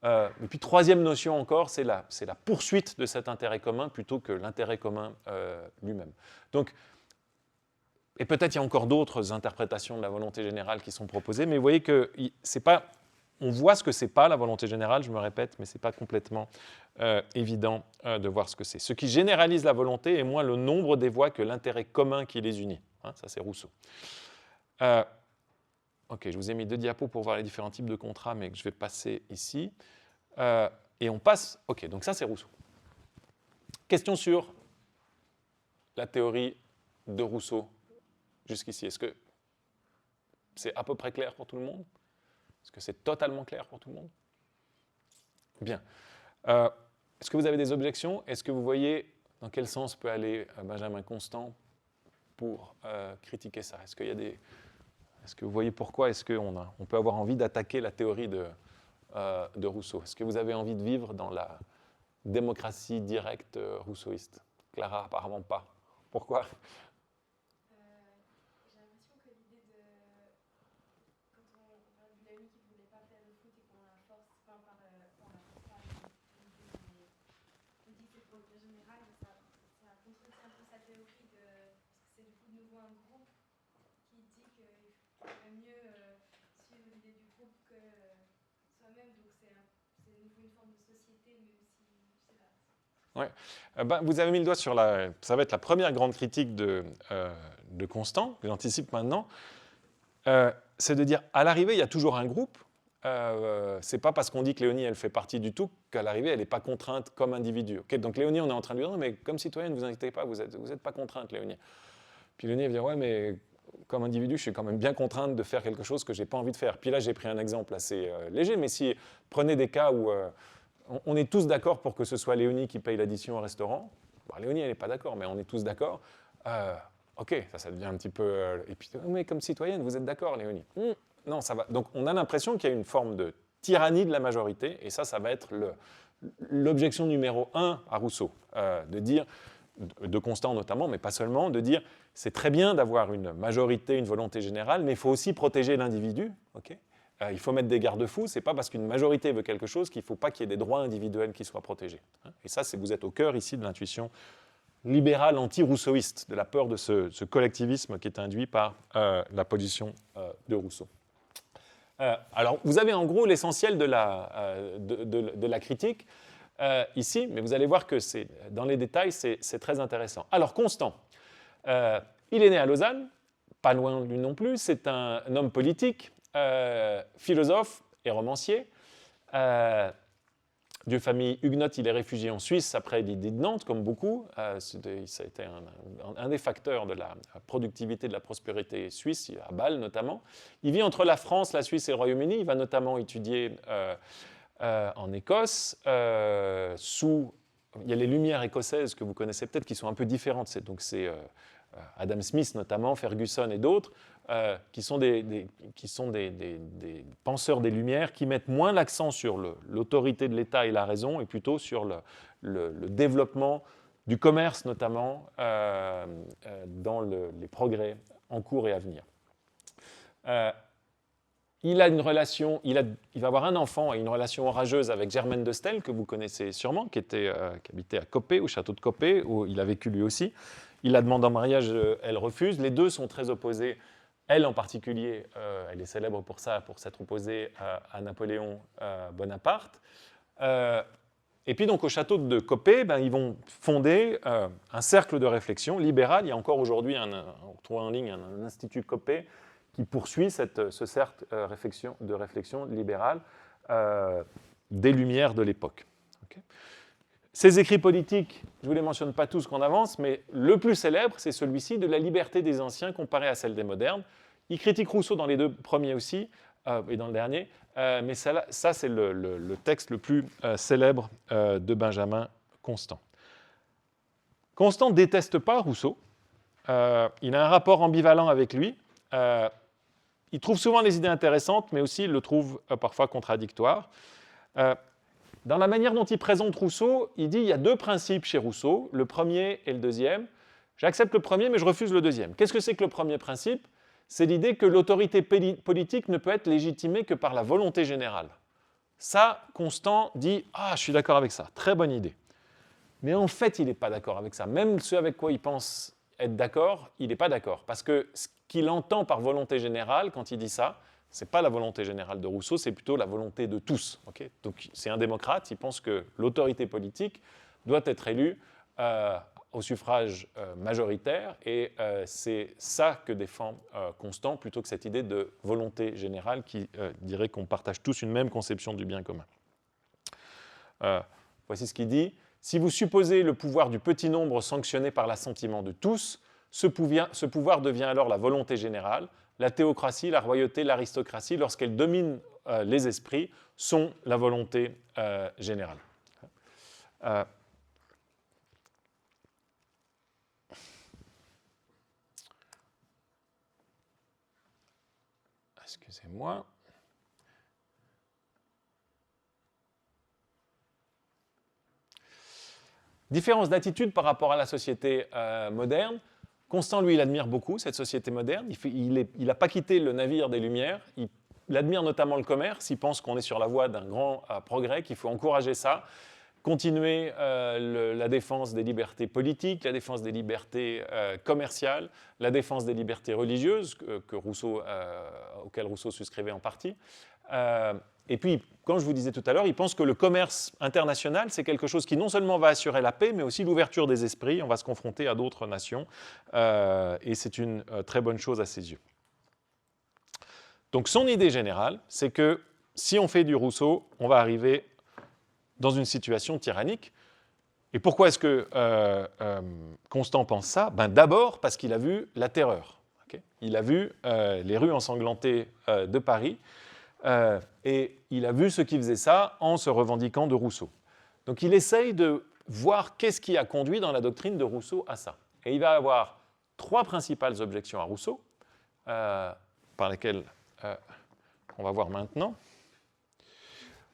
Et puis, troisième notion encore, c'est la poursuite de cet intérêt commun plutôt que l'intérêt commun lui-même. Donc, et peut-être il y a encore d'autres interprétations de la volonté générale qui sont proposées, mais vous voyez que c'est pas, on voit ce que c'est pas la volonté générale, je me répète, mais c'est pas complètement évident de voir ce que c'est. Ce qui généralise la volonté est moins le nombre des voies que l'intérêt commun qui les unit. Ça, c'est Rousseau. Ok, je vous ai mis 2 diapos pour voir les différents types de contrats, mais que je vais passer ici. Et on passe... Ok, donc ça, c'est Rousseau. Question sur la théorie de Rousseau jusqu'ici. Est-ce que c'est à peu près clair pour tout le monde? Est-ce que c'est totalement clair pour tout le monde? Bien. Est-ce que vous avez des objections? Est-ce que vous voyez dans quel sens peut aller Benjamin Constant pour critiquer ça? Est-ce que vous voyez pourquoi est-ce qu'on peut avoir envie d'attaquer la théorie de Rousseau? Est-ce que vous avez envie de vivre dans la démocratie directe rousseauiste? Clara, apparemment pas. Pourquoi? J'ai l'impression que l'idée de... Quand on parle de l'ami qui ne voulait pas faire le foot et qu'on la force, on dit que c'est pour le bien général, mais ça contredit un peu sa théorie parce que c'est du coup de nouveau un groupe qui dit qu'il faudrait mieux suivre l'idée du groupe que soi-même, donc c'est de nouveau une forme de société, même si, je sais pas. Ouais. Vous avez mis le doigt sur ça va être la première grande critique de Constant, que j'anticipe maintenant, c'est de dire, à l'arrivée, il y a toujours un groupe. C'est pas parce qu'on dit que Léonie, elle fait partie du tout, qu'à l'arrivée, elle n'est pas contrainte comme individu. Okay, donc Léonie, on est en train de lui dire, non, mais comme citoyenne, ne vous inquiétez pas, vous êtes pas contrainte, Léonie. Puis Léonie, elle va dire, ouais, mais comme individu, je suis quand même bien contrainte de faire quelque chose que je n'ai pas envie de faire. Puis là, j'ai pris un exemple assez léger, mais si prenez des cas où on est tous d'accord pour que ce soit Léonie qui paye l'addition au restaurant. Bon, Léonie, elle n'est pas d'accord, mais on est tous d'accord. Ok, ça devient un petit peu... et puis, mais comme citoyenne, vous êtes d'accord, Léonie? Non, ça va. Donc, on a l'impression qu'il y a une forme de tyrannie de la majorité, et ça va être l'objection numéro 1 à Rousseau, de dire, de Constant notamment, mais pas seulement, de dire, c'est très bien d'avoir une majorité, une volonté générale, mais il faut aussi protéger l'individu, ok? Il faut mettre des garde-fous, c'est pas parce qu'une majorité veut quelque chose qu'il ne faut pas qu'il y ait des droits individuels qui soient protégés. Et ça, vous êtes au cœur ici de l'intuition libérale anti-rousseauiste, de la peur de ce collectivisme qui est induit par la position de Rousseau. Alors, vous avez en gros l'essentiel de la critique ici, mais vous allez voir que dans les détails, c'est très intéressant. Alors, Constant, il est né à Lausanne, pas loin de lui non plus, c'est un homme politique, philosophe et romancier. De famille huguenote, il est réfugié en Suisse après l'idée de Nantes, comme beaucoup. Ça a été un des facteurs de la productivité, de la prospérité suisse, à Bâle notamment. Il vit entre la France, la Suisse et le Royaume-Uni. Il va notamment étudier en Écosse. Il y a les Lumières écossaises que vous connaissez peut-être, qui sont un peu différentes. C'est Adam Smith notamment, Ferguson et d'autres, qui sont des penseurs des Lumières, qui mettent moins l'accent sur l'autorité de l'État et la raison, et plutôt sur le développement du commerce notamment, dans les progrès en cours et à venir. Il a une relation, il va avoir un enfant et une relation orageuse avec Germaine de Stel, que vous connaissez sûrement, qui habitait à Coppet, au château de Coppet, où il a vécu lui aussi. Il la demande en mariage, elle refuse. Les deux sont très opposés. Elle en particulier, elle est célèbre pour ça, pour s'être opposée à Napoléon Bonaparte. Et puis donc au château de Coppet, ils vont fonder un cercle de réflexion libéral. Il y a encore aujourd'hui, on trouve en ligne un institut Coppet qui poursuit ce cercle de réflexion libérale des Lumières de l'époque. Okay. Ces écrits politiques, je ne vous les mentionne pas tous qu'on avance, mais le plus célèbre, c'est celui-ci de la liberté des anciens comparée à celle des modernes. Il critique Rousseau dans les deux premiers aussi, et dans le dernier, mais ça c'est le texte le plus célèbre de Benjamin Constant. Constant ne déteste pas Rousseau. Il a un rapport ambivalent avec lui. Il trouve souvent les idées intéressantes, mais aussi il le trouve parfois contradictoire. Dans la manière dont il présente Rousseau, il dit qu'il y a deux principes chez Rousseau, le premier et le deuxième. J'accepte le premier, mais je refuse le deuxième. Qu'est-ce que c'est que le premier principe? C'est l'idée que l'autorité politique ne peut être légitimée que par la volonté générale. Ça, Constant dit « Ah, je suis d'accord avec ça, très bonne idée ». Mais en fait, il n'est pas d'accord avec ça. Même ce avec quoi il pense être d'accord, il n'est pas d'accord. Parce que ce qu'il entend par volonté générale, quand il dit ça, ce n'est pas la volonté générale de Rousseau, c'est plutôt la volonté de tous. Okay, donc c'est un démocrate, il pense que l'autorité politique doit être élue au suffrage majoritaire, et c'est ça que défend Constant, plutôt que cette idée de volonté générale qui dirait qu'on partage tous une même conception du bien commun. Voici ce qu'il dit. « Si vous supposez le pouvoir du petit nombre sanctionné par l'assentiment de tous, ce pouvoir devient alors la volonté générale. La théocratie, la royauté, l'aristocratie, lorsqu'elles dominent les esprits, sont la volonté générale. » Excusez-moi. Différence d'attitude par rapport à la société moderne. Constant, lui, il admire beaucoup cette société moderne. Il n'a pas quitté le navire des Lumières. Il admire notamment le commerce. Il pense qu'on est sur la voie d'un grand progrès, qu'il faut encourager ça, continuer la défense des libertés politiques, la défense des libertés commerciales, la défense des libertés religieuses, auxquelles Rousseau souscrivait en partie. Et puis, comme je vous disais tout à l'heure, il pense que le commerce international, c'est quelque chose qui non seulement va assurer la paix, mais aussi l'ouverture des esprits. On va se confronter à d'autres nations, et c'est une très bonne chose à ses yeux. Donc son idée générale, c'est que si on fait du Rousseau, on va arriver dans une situation tyrannique. Et pourquoi est-ce que Constant pense ça? D'abord parce qu'il a vu la terreur. Okay, il a vu les rues ensanglantées de Paris et il a vu ceux qui faisaient ça en se revendiquant de Rousseau. Donc il essaye de voir qu'est-ce qui a conduit dans la doctrine de Rousseau à ça. Et il va avoir 3 principales objections à Rousseau, par lesquelles on va voir maintenant.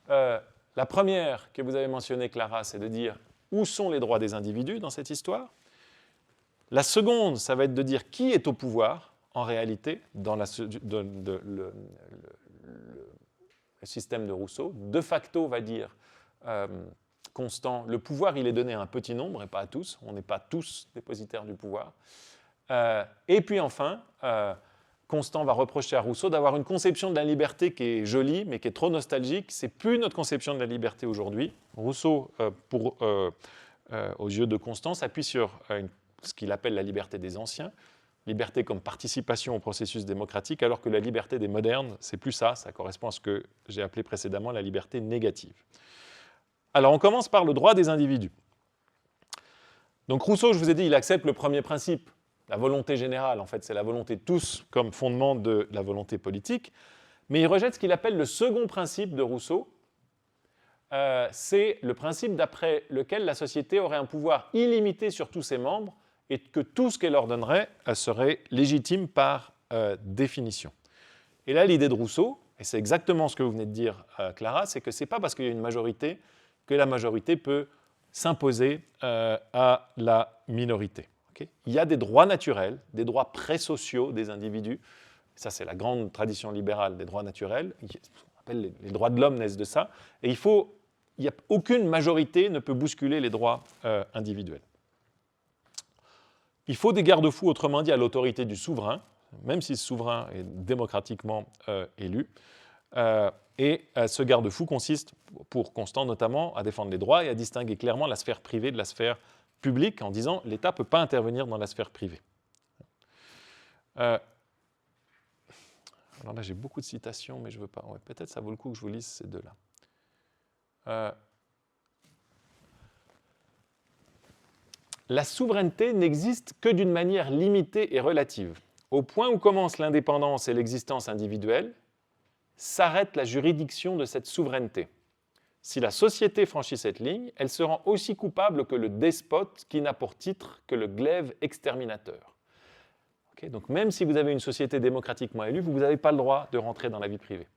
La première que vous avez mentionnée, Clara, c'est de dire où sont les droits des individus dans cette histoire. La seconde, ça va être de dire qui est au pouvoir, en réalité, dans le système de Rousseau. De facto, va dire Constant, le pouvoir, il est donné à un petit nombre et pas à tous. On n'est pas tous dépositaires du pouvoir. Et puis enfin, Constant va reprocher à Rousseau d'avoir une conception de la liberté qui est jolie, mais qui est trop nostalgique. Ce n'est plus notre conception de la liberté aujourd'hui. Rousseau, aux yeux de Constant, s'appuie sur ce qu'il appelle la liberté des anciens, liberté comme participation au processus démocratique, alors que la liberté des modernes, c'est plus ça, ça correspond à ce que j'ai appelé précédemment la liberté négative. Alors on commence par le droit des individus. Donc Rousseau, je vous ai dit, il accepte le premier principe, la volonté générale, en fait c'est la volonté de tous comme fondement de la volonté politique, mais il rejette ce qu'il appelle le second principe de Rousseau, c'est le principe d'après lequel la société aurait un pouvoir illimité sur tous ses membres et que tout ce qu'elle ordonnerait serait légitime par définition. Et là, l'idée de Rousseau, et c'est exactement ce que vous venez de dire, Clara, c'est que ce n'est pas parce qu'il y a une majorité que la majorité peut s'imposer à la minorité. Okay ? Il y a des droits naturels, des droits présociaux des individus. Ça, c'est la grande tradition libérale des droits naturels. On appelle les droits de l'homme naissent de ça. Et aucune majorité ne peut bousculer les droits individuels. Il faut des garde-fous, autrement dit, à l'autorité du souverain, même si ce souverain est démocratiquement élu. Et ce garde-fou consiste, pour Constant notamment, à défendre les droits et à distinguer clairement la sphère privée de la sphère publique en disant l'État ne peut pas intervenir dans la sphère privée. Alors là, j'ai beaucoup de citations, mais je ne veux pas. Ouais, peut-être ça vaut le coup que je vous lise ces deux-là. La souveraineté n'existe que d'une manière limitée et relative. Au point où commence l'indépendance et l'existence individuelle, s'arrête la juridiction de cette souveraineté. Si la société franchit cette ligne, elle se rend aussi coupable que le despote qui n'a pour titre que le glaive exterminateur. Okay, donc même si vous avez une société démocratiquement élue, vous n'avez pas le droit de rentrer dans la vie privée.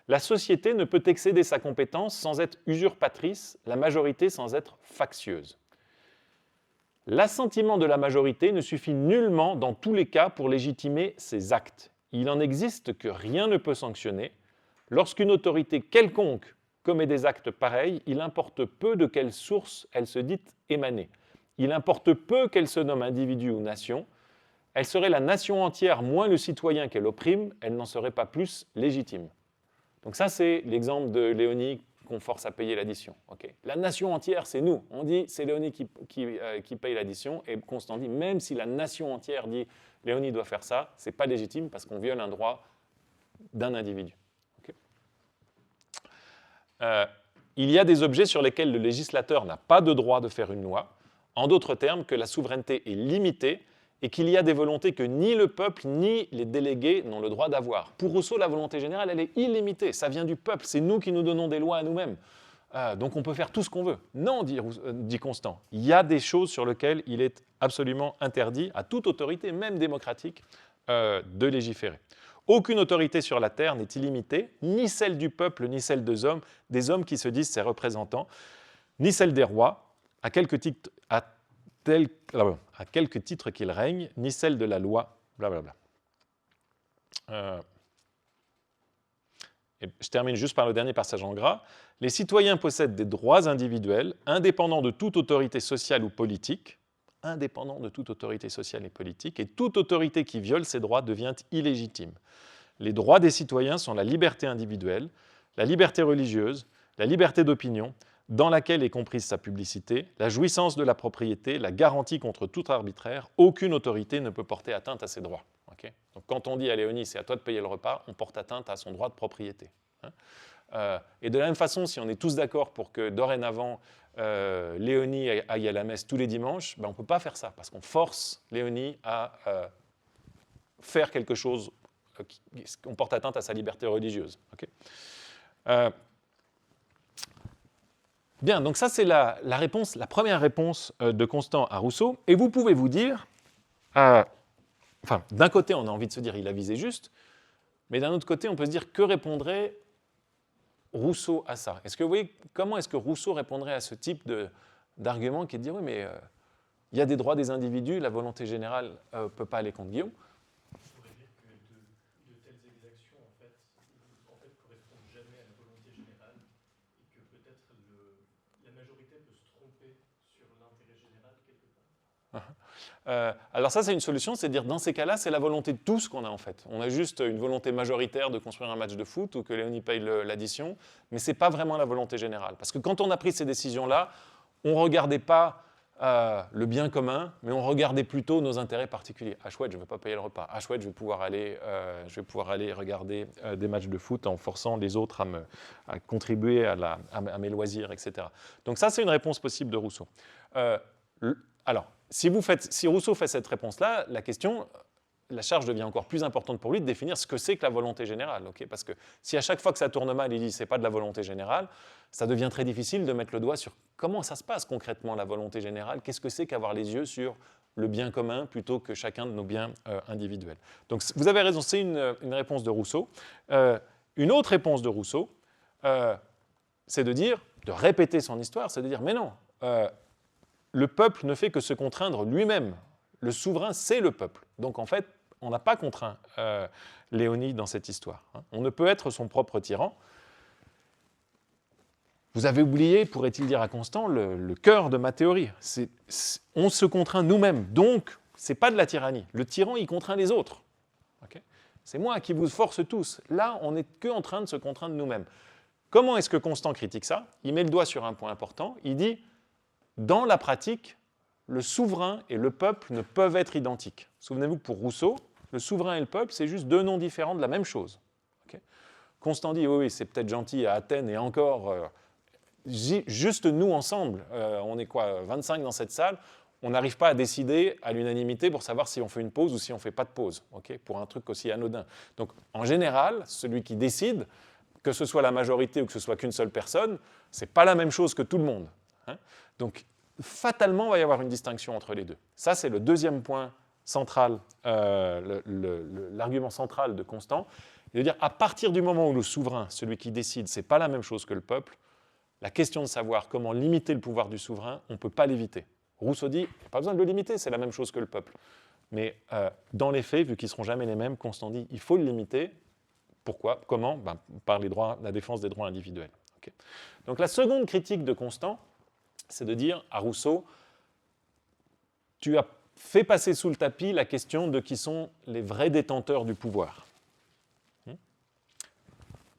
La société ne peut excéder sa compétence sans être usurpatrice, la majorité sans être factieuse. L'assentiment de la majorité ne suffit nullement dans tous les cas pour légitimer ses actes. Il n'en existe que rien ne peut sanctionner. Lorsqu'une autorité quelconque commet des actes pareils, il importe peu de quelle source elle se dit émaner. Il importe peu qu'elle se nomme individu ou nation. Elle serait la nation entière moins le citoyen qu'elle opprime, elle n'en serait pas plus légitime. Donc ça, c'est l'exemple de Léonie qu'on force à payer l'addition. Okay. La nation entière, c'est nous. On dit c'est Léonie qui paye l'addition, et Constant dit même si la nation entière dit Léonie doit faire ça, c'est pas légitime parce qu'on viole un droit d'un individu. Okay. Il y a des objets sur lesquels le législateur n'a pas de droit de faire une loi. En d'autres termes, que la souveraineté est limitée et qu'il y a des volontés que ni le peuple ni les délégués n'ont le droit d'avoir. Pour Rousseau, la volonté générale, elle est illimitée. Ça vient du peuple. C'est nous qui nous donnons des lois à nous-mêmes. Donc on peut faire tout ce qu'on veut. Non, dit Constant. Il y a des choses sur lesquelles il est absolument interdit à toute autorité, même démocratique, de légiférer. Aucune autorité sur la terre n'est illimitée, ni celle du peuple, ni celle des hommes qui se disent ses représentants, ni celle des rois, à quelque titre qu'ils règnent, ni celle de la loi, blablabla. Et je termine juste par le dernier passage en gras. Les citoyens possèdent des droits individuels, indépendants de toute autorité sociale ou politique, et toute autorité qui viole ces droits devient illégitime. Les droits des citoyens sont la liberté individuelle, la liberté religieuse, la liberté d'opinion, dans laquelle est comprise sa publicité, la jouissance de la propriété, la garantie contre tout arbitraire. Aucune autorité ne peut porter atteinte à ses droits. Okay. Donc quand on dit à Léonie, c'est à toi de payer le repas, on porte atteinte à son droit de propriété. Et de la même façon, si on est tous d'accord pour que dorénavant, Léonie aille à la messe tous les dimanches, ben on ne peut pas faire ça, parce qu'on force Léonie à faire quelque chose qui porte atteinte à sa liberté religieuse. Okay. Bien, donc ça c'est la première réponse de Constant à Rousseau, et vous pouvez vous dire, enfin, d'un côté on a envie de se dire il a visé juste, mais d'un autre côté on peut se dire que répondrait Rousseau à ça? Est-ce que vous voyez, comment est-ce que Rousseau répondrait à ce type d'argument qui est de dire oui mais il y a des droits des individus, la volonté générale ne peut pas aller contre Guillaume? Je pourrais dire que de telles exactions en fait correspondent jamais à la volonté générale et que peut-être la majorité peut se tromper sur l'intérêt général quelque part. Alors ça, c'est une solution, c'est de dire dans ces cas-là, c'est la volonté de tous qu'on a en fait. On a juste une volonté majoritaire de construire un match de foot ou que Léonie paye l'addition, mais ce n'est pas vraiment la volonté générale. Parce que quand on a pris ces décisions-là, on ne regardait pas le bien commun, mais on regardait plutôt nos intérêts particuliers. Ah chouette, je ne vais pas payer le repas. Ah chouette, je vais pouvoir aller regarder des matchs de foot en forçant les autres à contribuer à mes loisirs, etc. Donc ça, c'est une réponse possible de Rousseau. Alors, si Rousseau fait cette réponse-là, la charge devient encore plus importante pour lui de définir ce que c'est que la volonté générale. Okay, parce que si à chaque fois que ça tourne mal, il dit c'est pas de la volonté générale, ça devient très difficile de mettre le doigt sur comment ça se passe concrètement la volonté générale, qu'est-ce que c'est qu'avoir les yeux sur le bien commun plutôt que chacun de nos biens individuels. Donc vous avez raison, c'est une réponse de Rousseau. Une autre réponse de Rousseau, c'est de répéter son histoire, c'est de dire mais non, le peuple ne fait que se contraindre lui-même. Le souverain, c'est le peuple. Donc en fait, on n'a pas contraint Léonie dans cette histoire. On ne peut être son propre tyran. Vous avez oublié, pourrait-il dire à Constant, le cœur de ma théorie. On se contraint nous-mêmes. Donc, ce n'est pas de la tyrannie. Le tyran, il contraint les autres. Okay, c'est moi qui vous force tous. Là, on n'est qu'en train de se contraindre nous-mêmes. Comment est-ce que Constant critique ça? Il met le doigt sur un point important. Il dit dans la pratique, le souverain et le peuple ne peuvent être identiques. Souvenez-vous que pour Rousseau, le souverain et le peuple, c'est juste deux noms différents de la même chose. Okay, Constant dit, oui, c'est peut-être gentil à Athènes et encore, juste nous ensemble, on est quoi, 25 dans cette salle, on n'arrive pas à décider à l'unanimité pour savoir si on fait une pause ou si on ne fait pas de pause, okay, pour un truc aussi anodin. Donc en général, celui qui décide, que ce soit la majorité ou que ce soit qu'une seule personne, ce n'est pas la même chose que tout le monde. Hein. Donc fatalement, il va y avoir une distinction entre les deux. Ça, c'est le deuxième point central, l'argument central de Constant. Il veut dire, à partir du moment où le souverain, celui qui décide, ce n'est pas la même chose que le peuple, la question de savoir comment limiter le pouvoir du souverain, on ne peut pas l'éviter. Rousseau dit, il n'y a pas besoin de le limiter, c'est la même chose que le peuple. Mais dans les faits, vu qu'ils ne seront jamais les mêmes, Constant dit, il faut le limiter. Pourquoi? Comment? Par la défense des droits individuels. Okay. Donc la seconde critique de Constant, c'est de dire à Rousseau, tu as fait passer sous le tapis la question de qui sont les vrais détenteurs du pouvoir.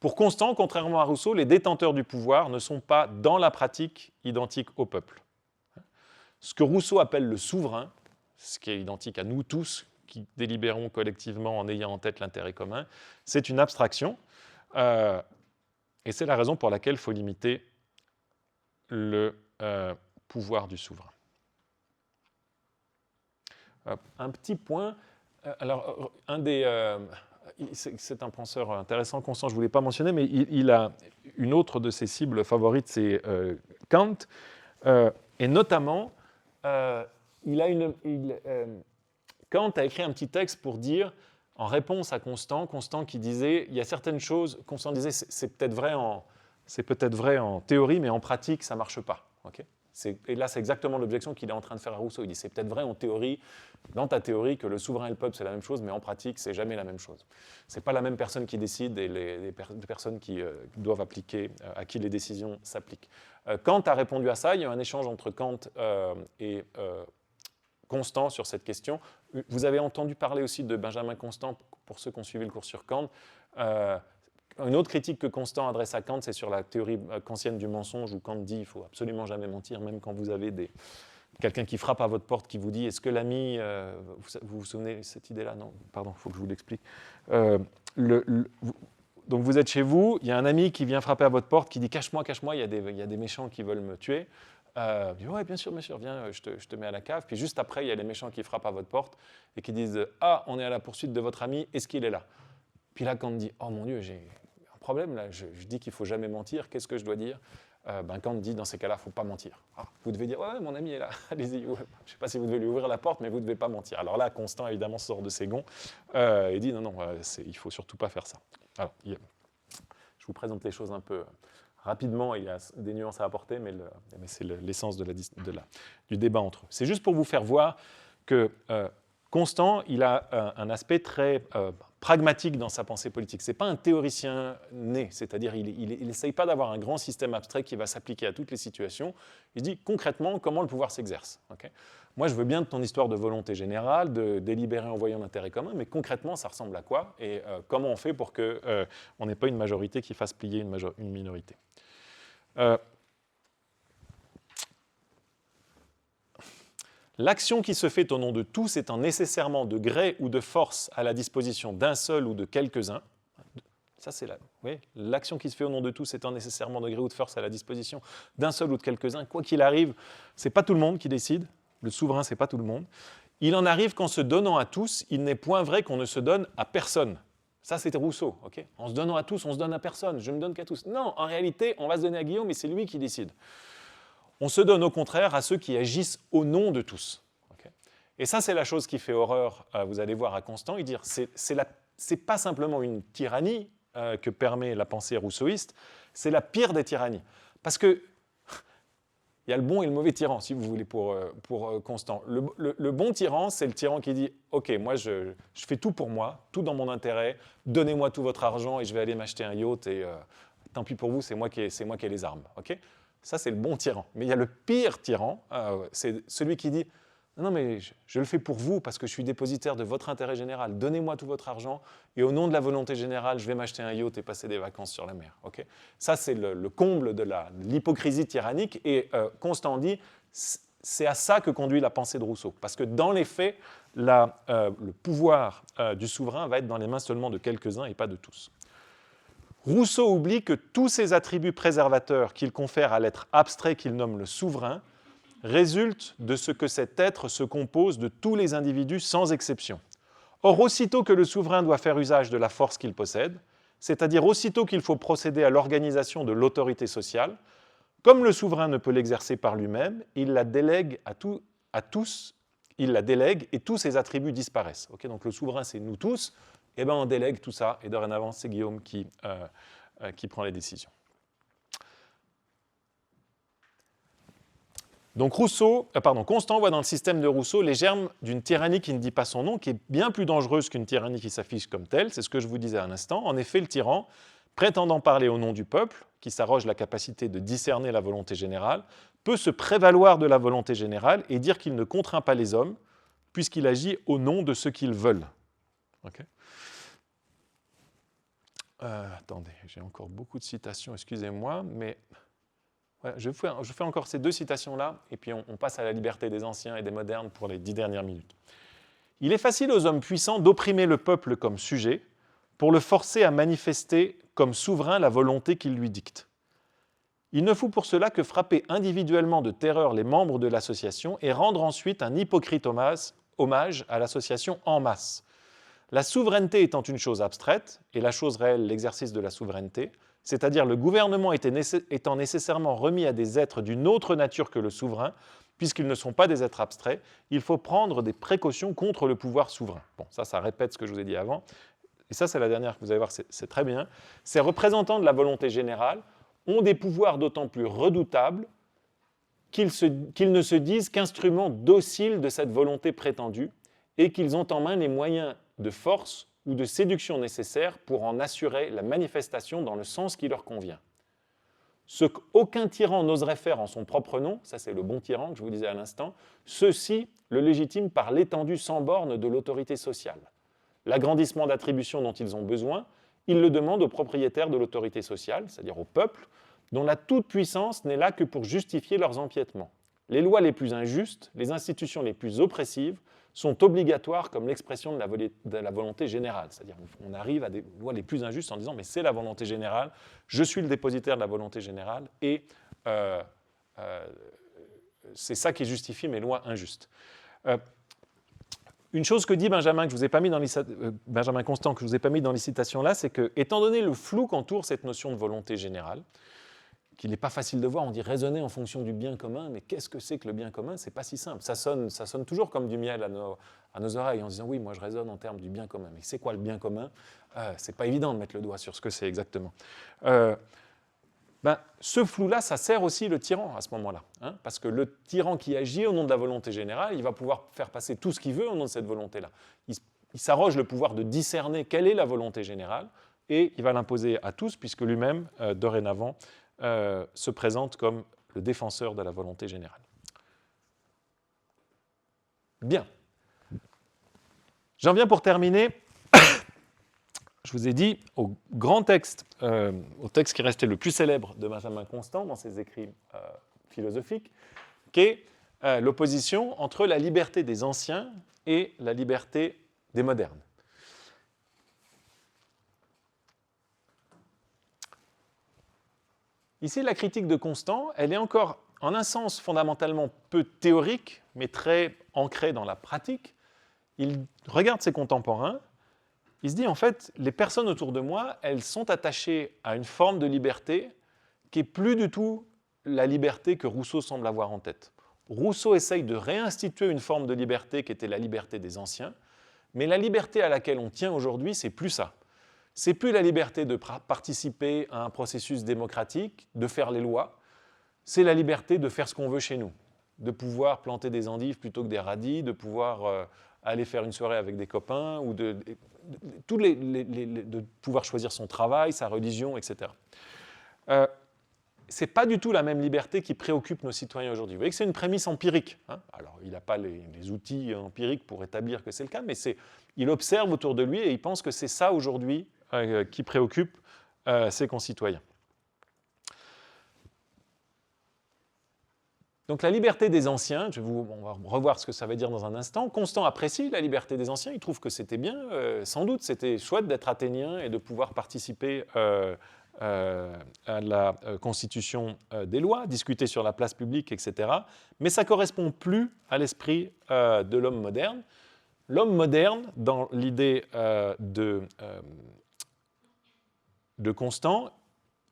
Pour Constant, contrairement à Rousseau, les détenteurs du pouvoir ne sont pas, dans la pratique, identiques au peuple. Ce que Rousseau appelle le souverain, ce qui est identique à nous tous, qui délibérons collectivement en ayant en tête l'intérêt commun, c'est une abstraction, et c'est la raison pour laquelle il faut limiter le pouvoir du souverain. Un petit point, alors c'est un penseur intéressant, Constant, je ne voulais pas mentionner, mais il a une autre de ses cibles favorites, c'est Kant, et notamment, Kant a écrit un petit texte pour dire, en réponse à Constant qui disait, il y a certaines choses, Constant disait, c'est peut-être vrai en théorie, mais en pratique, ça ne marche pas. Okay, et là, c'est exactement l'objection qu'il est en train de faire à Rousseau. Il dit, c'est peut-être vrai en théorie, dans ta théorie, que le souverain et le peuple, c'est la même chose, mais en pratique, c'est jamais la même chose. Ce n'est pas la même personne qui décide et les personnes qui doivent appliquer, à qui les décisions s'appliquent. Kant a répondu à ça. Il y a eu un échange entre Kant et Constant sur cette question. Vous avez entendu parler aussi de Benjamin Constant, pour ceux qui ont suivi le cours sur Kant. Une autre critique que Constant adresse à Kant, c'est sur la théorie kantienne du mensonge, où Kant dit qu'il ne faut absolument jamais mentir, même quand vous avez quelqu'un qui frappe à votre porte, qui vous dit « Est-ce que l'ami… vous vous souvenez de cette idée-là? Non, pardon, il faut que je vous l'explique. Donc vous êtes chez vous, il y a un ami qui vient frapper à votre porte, qui dit « Cache-moi, cache-moi, il y a des méchants qui veulent me tuer. » Il dit, ouais, bien sûr, viens, je te mets à la cave. Puis juste après, il y a les méchants qui frappent à votre porte et qui disent, ah, on est à la poursuite de votre ami, est-ce qu'il est là? Puis là, Kant dit, oh mon Dieu, j'ai un problème là, je dis qu'il ne faut jamais mentir, qu'est-ce que je dois dire? Kant dit, dans ces cas-là, il ne faut pas mentir. Ah, vous devez dire, ouais, mon ami est là, allez-y. Ouais. Je ne sais pas si vous devez lui ouvrir la porte, mais vous ne devez pas mentir. Alors là, Constant, évidemment, sort de ses gonds et dit, non, il ne faut surtout pas faire ça. Alors, je vous présente les choses un peu rapidement, il y a des nuances à apporter, mais c'est l'essence du débat entre eux. C'est juste pour vous faire voir que Constant, il a un aspect très pragmatique dans sa pensée politique. Ce n'est pas un théoricien né, c'est-à-dire il n'essaye pas d'avoir un grand système abstrait qui va s'appliquer à toutes les situations. Il dit concrètement comment le pouvoir s'exerce. Okay, moi, je veux bien de ton histoire de volonté générale, de délibérer en voyant l'intérêt commun, mais concrètement, ça ressemble à quoi? Et comment on fait pour qu'on n'ait pas une majorité qui fasse plier une minorité? L'action qui se fait au nom de tous étant nécessairement de gré ou de force à la disposition d'un seul ou de quelques-uns, ça c'est l'action qui se fait au nom de tous étant nécessairement de gré ou de force à la disposition d'un seul ou de quelques-uns, quoi qu'il arrive, ce n'est pas tout le monde qui décide, le souverain ce n'est pas tout le monde, il en arrive qu'en se donnant à tous, il n'est point vrai qu'on ne se donne à personne. Ça, c'était Rousseau. Okay, en se donnant à tous, on se donne à personne. Je ne me donne qu'à tous. Non, en réalité, on va se donner à Guillaume, mais c'est lui qui décide. On se donne au contraire à ceux qui agissent au nom de tous. Okay, et ça, c'est la chose qui fait horreur, vous allez voir, à Constant. Il dit, c'est pas simplement une tyrannie que permet la pensée rousseauiste, c'est la pire des tyrannies. Parce que il y a le bon et le mauvais tyran, si vous voulez, pour Constant. Le bon tyran, c'est le tyran qui dit « Ok, moi, je fais tout pour moi, tout dans mon intérêt, donnez-moi tout votre argent et je vais aller m'acheter un yacht et tant pis pour vous, c'est moi qui ai les armes. Okay » Ça, c'est le bon tyran. Mais il y a le pire tyran, c'est celui qui dit « Non, mais je le fais pour vous parce que je suis dépositaire de votre intérêt général. Donnez-moi tout votre argent et au nom de la volonté générale, je vais m'acheter un yacht et passer des vacances sur la mer. Okay » Ça, c'est le comble de l'hypocrisie tyrannique. Et Constant dit, c'est à ça que conduit la pensée de Rousseau. Parce que dans les faits, le pouvoir du souverain va être dans les mains seulement de quelques-uns et pas de tous. Rousseau oublie que tous ces attributs préservateurs qu'il confère à l'être abstrait qu'il nomme le souverain résulte de ce que cet être se compose de tous les individus sans exception. Or, aussitôt que le souverain doit faire usage de la force qu'il possède, c'est-à-dire aussitôt qu'il faut procéder à l'organisation de l'autorité sociale, comme le souverain ne peut l'exercer par lui-même, il la délègue à tous, il la délègue et tous ses attributs disparaissent. Okay, donc le souverain, c'est nous tous, et bien on délègue tout ça, et dorénavant, c'est Guillaume qui prend les décisions. Donc Constant voit dans le système de Rousseau les germes d'une tyrannie qui ne dit pas son nom, qui est bien plus dangereuse qu'une tyrannie qui s'affiche comme telle, c'est ce que je vous disais à l'instant. En effet, le tyran, prétendant parler au nom du peuple, qui s'arroge la capacité de discerner la volonté générale, peut se prévaloir de la volonté générale et dire qu'il ne contraint pas les hommes, puisqu'il agit au nom de ce qu'ils veulent. Okay. Attendez, j'ai encore beaucoup de citations, excusez-moi, mais... Ouais, je fais encore ces deux citations-là, et puis on passe à la liberté des anciens et des modernes pour les 10 dernières minutes. Il est facile aux hommes puissants d'opprimer le peuple comme sujet, pour le forcer à manifester comme souverain la volonté qu'il lui dicte. Il ne faut pour cela que frapper individuellement de terreur les membres de l'association et rendre ensuite un hypocrite hommage à l'association en masse. La souveraineté étant une chose abstraite, et la chose réelle l'exercice de la souveraineté, c'est-à-dire le gouvernement étant nécessairement remis à des êtres d'une autre nature que le souverain, puisqu'ils ne sont pas des êtres abstraits, il faut prendre des précautions contre le pouvoir souverain. Bon, ça répète ce que je vous ai dit avant. Et ça, c'est la dernière que vous allez voir, c'est très bien. Ces représentants de la volonté générale ont des pouvoirs d'autant plus redoutables qu'ils ne se disent qu'instruments dociles de cette volonté prétendue et qu'ils ont en main les moyens de force ou de séduction nécessaires pour en assurer la manifestation dans le sens qui leur convient. Ce qu'aucun tyran n'oserait faire en son propre nom, ça c'est le bon tyran que je vous disais à l'instant, ceci le légitime par l'étendue sans borne de l'autorité sociale. L'agrandissement d'attributions dont ils ont besoin, ils le demandent aux propriétaires de l'autorité sociale, c'est-à-dire au peuple, dont la toute-puissance n'est là que pour justifier leurs empiètements. Les lois les plus injustes, les institutions les plus oppressives, sont obligatoires comme l'expression de la volonté générale. C'est-à-dire on arrive à des lois les plus injustes en disant « mais c'est la volonté générale, je suis le dépositaire de la volonté générale et c'est ça qui justifie mes lois injustes. Une chose que dit Benjamin, que je vous ai pas mis dans Benjamin Constant, que je ne vous ai pas mis dans les citations là, c'est que, étant donné le flou qu'entoure cette notion de volonté générale, qu'il n'est pas facile de voir, on dit raisonner en fonction du bien commun, mais qu'est-ce que c'est que le bien commun? C'est pas si simple. Ça sonne toujours comme du miel à nos oreilles, en disant oui, moi je raisonne en termes du bien commun. Mais c'est quoi le bien commun? C'est pas évident de mettre le doigt sur ce que c'est exactement. Ce flou-là, ça sert aussi le tyran à ce moment-là. Hein, parce que le tyran qui agit au nom de la volonté générale, il va pouvoir faire passer tout ce qu'il veut au nom de cette volonté-là. Il s'arroge le pouvoir de discerner quelle est la volonté générale, et il va l'imposer à tous, puisque lui-même, dorénavant, se présente comme le défenseur de la volonté générale. Bien. J'en viens pour terminer. Je vous ai dit au grand texte, au texte qui restait le plus célèbre de Benjamin Constant dans ses écrits philosophiques, qu'est l'opposition entre la liberté des anciens et la liberté des modernes. Ici, la critique de Constant, elle est encore, en un sens, fondamentalement peu théorique, mais très ancrée dans la pratique. Il regarde ses contemporains, il se dit, en fait, les personnes autour de moi, elles sont attachées à une forme de liberté qui n'est plus du tout la liberté que Rousseau semble avoir en tête. Rousseau essaye de réinstituer une forme de liberté qui était la liberté des anciens, mais la liberté à laquelle on tient aujourd'hui, c'est plus ça. C'est plus la liberté de participer à un processus démocratique, de faire les lois, c'est la liberté de faire ce qu'on veut chez nous, de pouvoir planter des endives plutôt que des radis, de pouvoir aller faire une soirée avec des copains, ou de pouvoir choisir son travail, sa religion, etc. Ce n'est pas du tout la même liberté qui préoccupe nos citoyens aujourd'hui. Vous voyez que c'est une prémisse empirique. Hein. Alors, il n'a pas les outils empiriques pour établir que c'est le cas, mais il observe autour de lui et il pense que c'est ça aujourd'hui qui préoccupe ses concitoyens. Donc la liberté des anciens, on va revoir ce que ça veut dire dans un instant. Constant apprécie la liberté des anciens, il trouve que c'était bien, sans doute, c'était chouette d'être athénien et de pouvoir participer à la constitution des lois, discuter sur la place publique, etc. Mais ça ne correspond plus à l'esprit de l'homme moderne. L'homme moderne, dans l'idée de Constant,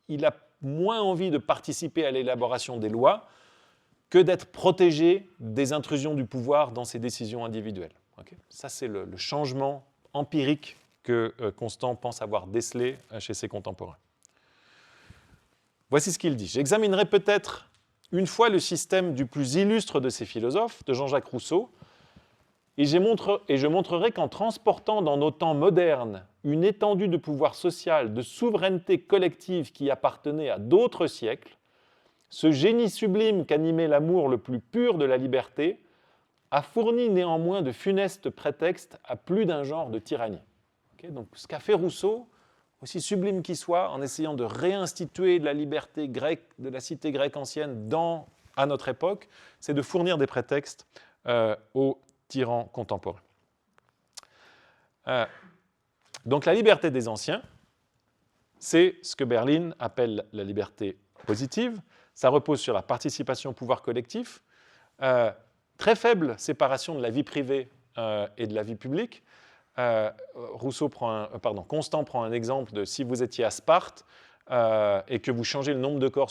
il a moins envie de participer à l'élaboration des lois que d'être protégé des intrusions du pouvoir dans ses décisions individuelles. Okay, ça, c'est le changement empirique que Constant pense avoir décelé chez ses contemporains. Voici ce qu'il dit. J'examinerai peut-être une fois le système du plus illustre de ces philosophes, de Jean-Jacques Rousseau, et je montrerai qu'en transportant dans nos temps modernes une étendue de pouvoir social, de souveraineté collective qui appartenait à d'autres siècles, ce génie sublime qu'animait l'amour le plus pur de la liberté a fourni néanmoins de funestes prétextes à plus d'un genre de tyrannie. Okay, donc ce qu'a fait Rousseau, aussi sublime qu'il soit, en essayant de réinstituer la liberté grecque, de la cité grecque ancienne à notre époque, c'est de fournir des prétextes aux tyrans contemporains. Donc la liberté des anciens, c'est ce que Berlin appelle la liberté positive. Ça repose sur la participation au pouvoir collectif, très faible séparation de la vie privée et de la vie publique. Constant prend un exemple de si vous étiez à Sparte et que vous changez le nombre de cordes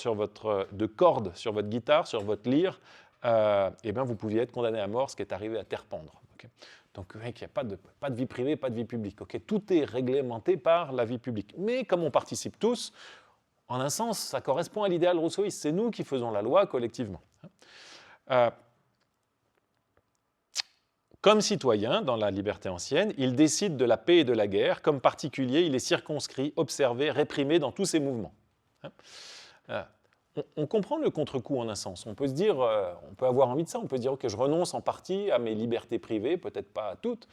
sur votre guitare, sur votre lyre, eh bien vous pouviez être condamné à mort, ce qui est arrivé à Terpendre. Okay. Donc il n'y a pas de vie privée, pas de vie publique. Okay. Tout est réglementé par la vie publique. Mais comme on participe tous, en un sens, ça correspond à l'idéal rousseauiste. C'est nous qui faisons la loi collectivement. Comme citoyen, dans la liberté ancienne, il décide de la paix et de la guerre. Comme particulier, il est circonscrit, observé, réprimé dans tous ses mouvements. On comprend le contre-coup en un sens. On peut se dire, on peut avoir envie de ça. On peut se dire, ok, je renonce en partie à mes libertés privées, peut-être pas à toutes,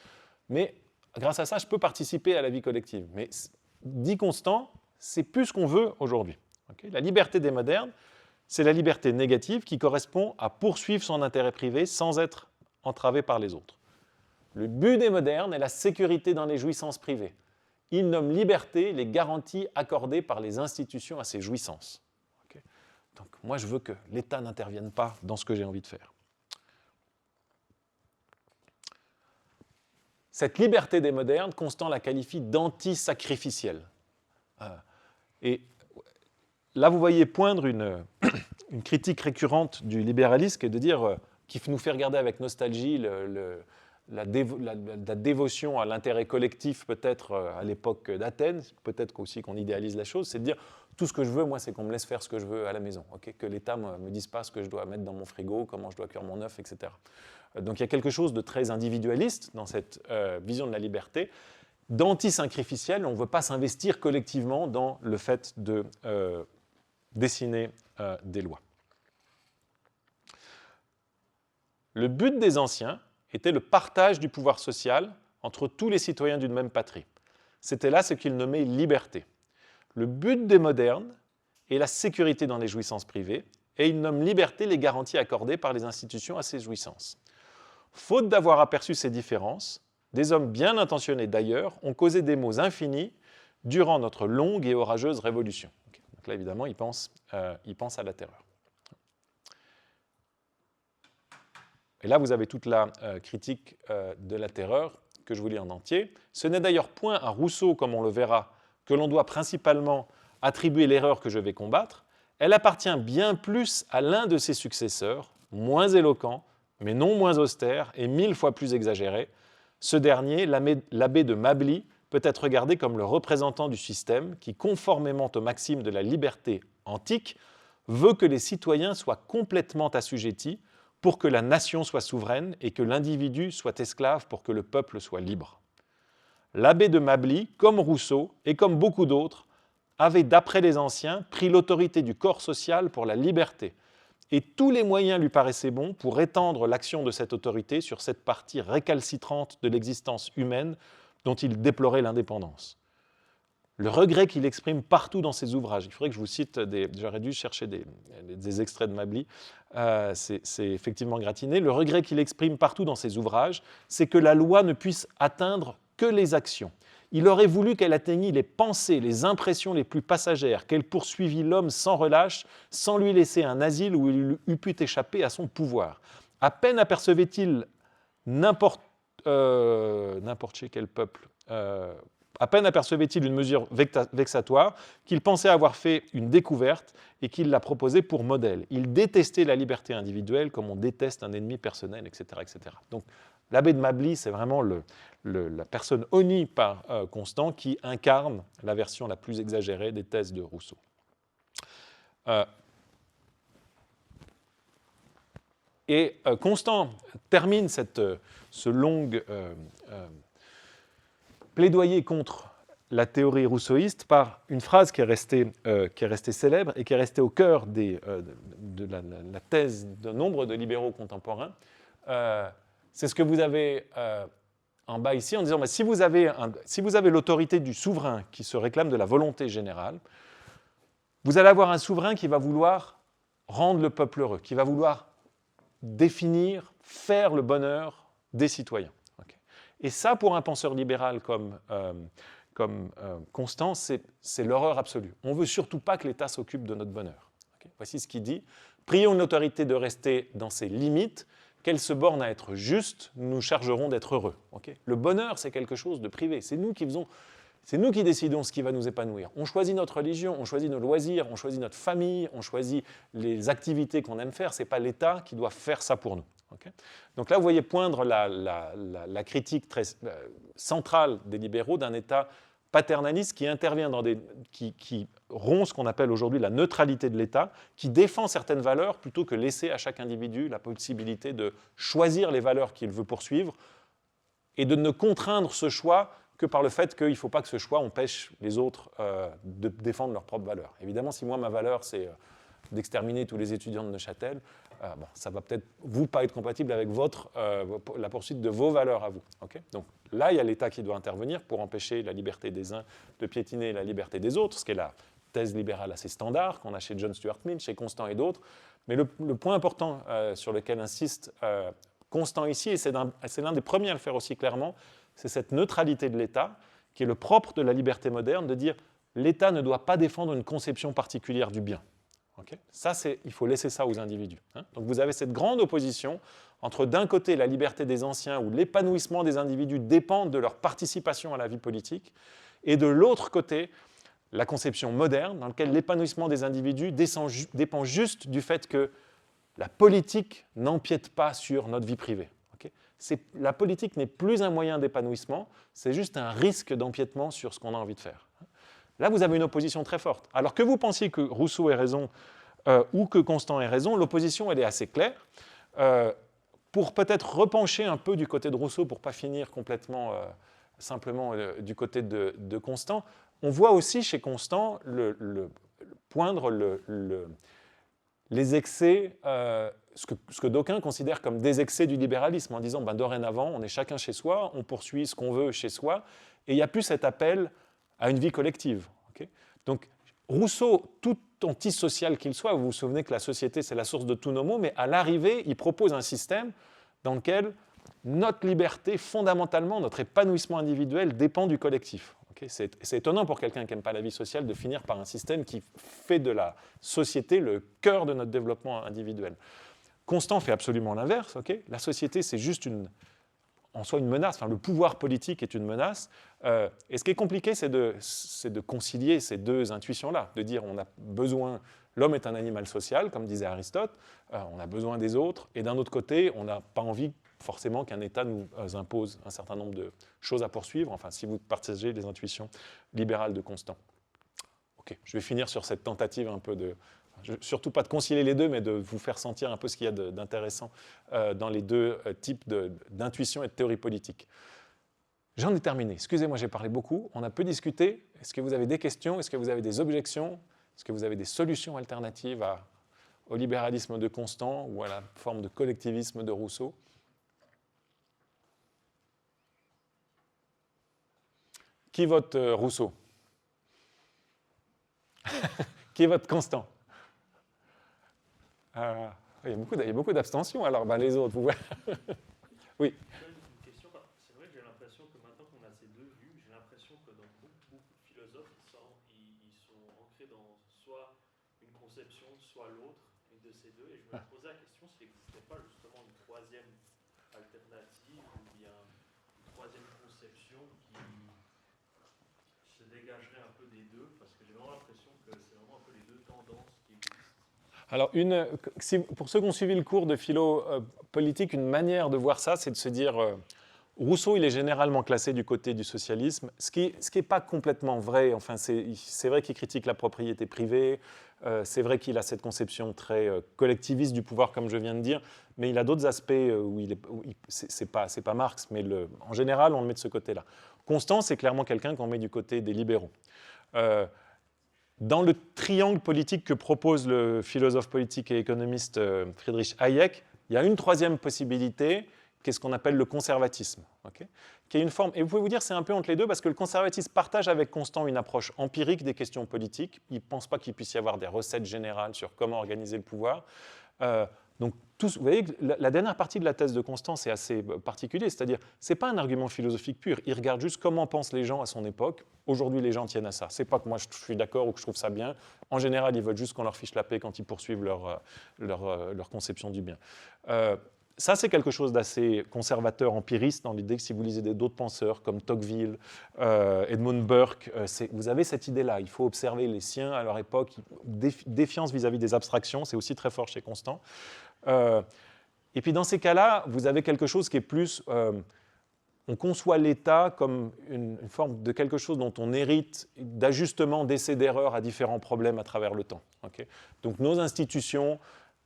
mais grâce à ça, je peux participer à la vie collective. Mais dit Constant, c'est plus ce qu'on veut aujourd'hui. Okay, la liberté des modernes, c'est la liberté négative qui correspond à poursuivre son intérêt privé sans être entravé par les autres. Le but des modernes est la sécurité dans les jouissances privées. Il nomme liberté les garanties accordées par les institutions à ces jouissances. Okay. Donc moi, je veux que l'État n'intervienne pas dans ce que j'ai envie de faire. Cette liberté des modernes, Constant la qualifie d'anti-sacrificielle. Et là, vous voyez poindre une critique récurrente du libéralisme, qui est de dire, qui nous fait regarder avec nostalgie la dévotion à l'intérêt collectif, peut-être à l'époque d'Athènes, peut-être aussi qu'on idéalise la chose, c'est de dire, tout ce que je veux, moi, c'est qu'on me laisse faire ce que je veux à la maison, okay, que l'État ne me dise pas ce que je dois mettre dans mon frigo, comment je dois cuire mon œuf, etc. Donc il y a quelque chose de très individualiste dans cette vision de la liberté, d'anti-sacrificiel. On ne veut pas s'investir collectivement dans le fait de dessiner des lois. Le but des anciens était le partage du pouvoir social entre tous les citoyens d'une même patrie. C'était là ce qu'ils nommaient liberté. Le but des modernes est la sécurité dans les jouissances privées, et ils nomment liberté les garanties accordées par les institutions à ces jouissances. Faute d'avoir aperçu ces différences, des hommes bien intentionnés d'ailleurs ont causé des maux infinis durant notre longue et orageuse révolution. Donc là, évidemment, ils pensent à la terreur. Et là, vous avez toute la critique de la terreur que je vous lis en entier. Ce n'est d'ailleurs point à Rousseau, comme on le verra, que l'on doit principalement attribuer l'erreur que je vais combattre. Elle appartient bien plus à l'un de ses successeurs, moins éloquent, mais non moins austère et 1000 fois plus exagéré. Ce dernier, l'abbé de Mably, peut être regardé comme le représentant du système qui, conformément aux maximes de la liberté antique, veut que les citoyens soient complètement assujettis pour que la nation soit souveraine et que l'individu soit esclave pour que le peuple soit libre. L'abbé de Mably, comme Rousseau et comme beaucoup d'autres, avait, d'après les anciens, pris l'autorité du corps social pour la liberté, et tous les moyens lui paraissaient bons pour étendre l'action de cette autorité sur cette partie récalcitrante de l'existence humaine dont il déplorait l'indépendance. Le regret qu'il exprime partout dans ses ouvrages, il faudrait que je vous cite, j'aurais dû chercher des extraits de Mably, c'est effectivement gratiné, le regret qu'il exprime partout dans ses ouvrages, c'est que la loi ne puisse atteindre que les actions. Il aurait voulu qu'elle atteignît les pensées, les impressions les plus passagères, qu'elle poursuivît l'homme sans relâche, sans lui laisser un asile où il eût pu échapper à son pouvoir. À peine apercevait-il n'importe chez quel peuple, à peine apercevait-il une mesure vexatoire qu'il pensait avoir fait une découverte et qu'il l'a proposée pour modèle. Il détestait la liberté individuelle comme on déteste un ennemi personnel, etc. etc. Donc, l'abbé de Mably, c'est vraiment la personne honnie par Constant qui incarne la version la plus exagérée des thèses de Rousseau. Constant termine ce long plaidoyer contre la théorie rousseauiste par une phrase qui est restée célèbre et qui est restée au cœur de la thèse d'un nombre de libéraux contemporains. C'est ce que vous avez en bas ici, en disant si vous avez l'autorité du souverain qui se réclame de la volonté générale, vous allez avoir un souverain qui va vouloir rendre le peuple heureux, qui va vouloir définir, faire le bonheur des citoyens. Okay. Et ça, pour un penseur libéral comme Constant, c'est l'horreur absolue. On ne veut surtout pas que l'État s'occupe de notre bonheur. Okay. Voici ce qu'il dit. Prions l'autorité de rester dans ses limites, qu'elle se borne à être juste, nous nous chargerons d'être heureux. Okay. Le bonheur, c'est quelque chose de privé. C'est nous qui décidons ce qui va nous épanouir. On choisit notre religion, on choisit nos loisirs, on choisit notre famille, on choisit les activités qu'on aime faire. Ce n'est pas l'État qui doit faire ça pour nous. Okay. Donc là, vous voyez poindre la critique très centrale des libéraux d'un État paternaliste qui intervient qui rompt ce qu'on appelle aujourd'hui la neutralité de l'État, qui défend certaines valeurs plutôt que laisser à chaque individu la possibilité de choisir les valeurs qu'il veut poursuivre et de ne contraindre ce choix que par le fait qu'il ne faut pas que ce choix empêche les autres de défendre leurs propres valeurs. Évidemment, si moi, ma valeur, c'est d'exterminer tous les étudiants de Neuchâtel, ça va peut-être pas être compatible avec la poursuite de vos valeurs à vous. Okay. Donc là, il y a l'État qui doit intervenir pour empêcher la liberté des uns de piétiner la liberté des autres, ce qui est la thèse libérale assez standard qu'on a chez John Stuart Mill, chez Constant et d'autres. Mais le point important sur lequel insiste Constant ici, et c'est l'un des premiers à le faire aussi clairement, c'est cette neutralité de l'État qui est le propre de la liberté moderne, de dire l'État ne doit pas défendre une conception particulière du bien. Okay, ça, il faut laisser ça aux individus. Hein. Donc vous avez cette grande opposition entre d'un côté la liberté des anciens où l'épanouissement des individus dépend de leur participation à la vie politique et de l'autre côté la conception moderne dans laquelle l'épanouissement des individus dépend juste du fait que la politique n'empiète pas sur notre vie privée. Okay, la politique n'est plus un moyen d'épanouissement, c'est juste un risque d'empiètement sur ce qu'on a envie de faire. Là, vous avez une opposition très forte. Alors que vous pensiez que Rousseau ait raison ou que Constant ait raison, l'opposition, elle est assez claire. Pour peut-être repencher un peu du côté de Rousseau, pour ne pas finir complètement simplement du côté de Constant, on voit aussi chez Constant poindre les excès, ce que d'aucuns considèrent comme des excès du libéralisme, en disant dorénavant, on est chacun chez soi, on poursuit ce qu'on veut chez soi, et il n'y a plus cet appel à une vie collective. Okay, donc Rousseau, tout antisocial qu'il soit, vous vous souvenez que la société c'est la source de tous nos maux, mais à l'arrivée, il propose un système dans lequel notre liberté, fondamentalement, notre épanouissement individuel dépend du collectif. Okay, c'est étonnant pour quelqu'un qui n'aime pas la vie sociale de finir par un système qui fait de la société le cœur de notre développement individuel. Constant fait absolument l'inverse. Okay, la société, c'est juste en soi une menace, enfin, le pouvoir politique est une menace, et ce qui est compliqué, c'est de concilier ces deux intuitions-là, de dire on a besoin, l'homme est un animal social, comme disait Aristote, on a besoin des autres, et d'un autre côté, on n'a pas envie forcément qu'un État nous impose un certain nombre de choses à poursuivre, enfin, si vous partagez les intuitions libérales de Constant. Ok, je vais finir sur cette tentative un peu surtout pas de concilier les deux, mais de vous faire sentir un peu ce qu'il y a d'intéressant dans les deux types d'intuition et de théorie politique. J'en ai terminé. Excusez-moi, j'ai parlé beaucoup. On a peu discuté. Est-ce que vous avez des questions? Est-ce que vous avez des objections? Est-ce que vous avez des solutions alternatives au libéralisme de Constant ou à la forme de collectivisme de Rousseau? Qui vote Rousseau? Qui vote Constant? Il y a beaucoup d'abstentions, alors les autres, vous voyez. Oui. Une question, c'est vrai que j'ai l'impression que maintenant qu'on a ces deux vues, j'ai l'impression que dans beaucoup de philosophes, ils sont ancrés dans soit une conception, soit l'autre, une de ces deux, et je me posais la question s'il n'existait pas justement une troisième alternative, ou bien une troisième conception qui se dégagerait un peu des deux, parce que j'ai vraiment l'impression que c'est vraiment un peu les deux tendances qui existent. Alors, pour ceux qui ont suivi le cours de philo politique, une manière de voir ça, c'est de se dire Rousseau, il est généralement classé du côté du socialisme, ce qui n'est pas complètement vrai. Enfin, c'est vrai qu'il critique la propriété privée, c'est vrai qu'il a cette conception très collectiviste du pouvoir, comme je viens de dire, mais il a d'autres aspects où c'est pas Marx, mais en général, on le met de ce côté-là. Constant, c'est clairement quelqu'un qu'on met du côté des libéraux. Dans le triangle politique que propose le philosophe politique et économiste Friedrich Hayek, il y a une troisième possibilité, qui est ce qu'on appelle le conservatisme, okay, qui est une forme, et vous pouvez vous dire c'est un peu entre les deux, parce que le conservatisme partage avec Constant une approche empirique des questions politiques, il ne pense pas qu'il puisse y avoir des recettes générales sur comment organiser le pouvoir. Donc, vous voyez que la dernière partie de la thèse de Constant, c'est assez particulier, c'est-à-dire, ce n'est pas un argument philosophique pur, il regarde juste comment pensent les gens à son époque. Aujourd'hui, les gens tiennent à ça. Ce n'est pas que moi je suis d'accord ou que je trouve ça bien. En général, ils veulent juste qu'on leur fiche la paix quand ils poursuivent leur conception du bien. Ça, c'est quelque chose d'assez conservateur, empiriste, dans l'idée que si vous lisez d'autres penseurs comme Tocqueville, Edmund Burke, vous avez cette idée-là. Il faut observer les siens à leur époque. Défiance vis-à-vis des abstractions, c'est aussi très fort chez Constant. Et puis dans ces cas-là, vous avez quelque chose qui est plus... on conçoit l'État comme une forme de quelque chose dont on hérite d'ajustement, d'essais d'erreurs à différents problèmes à travers le temps. Okay, donc nos institutions...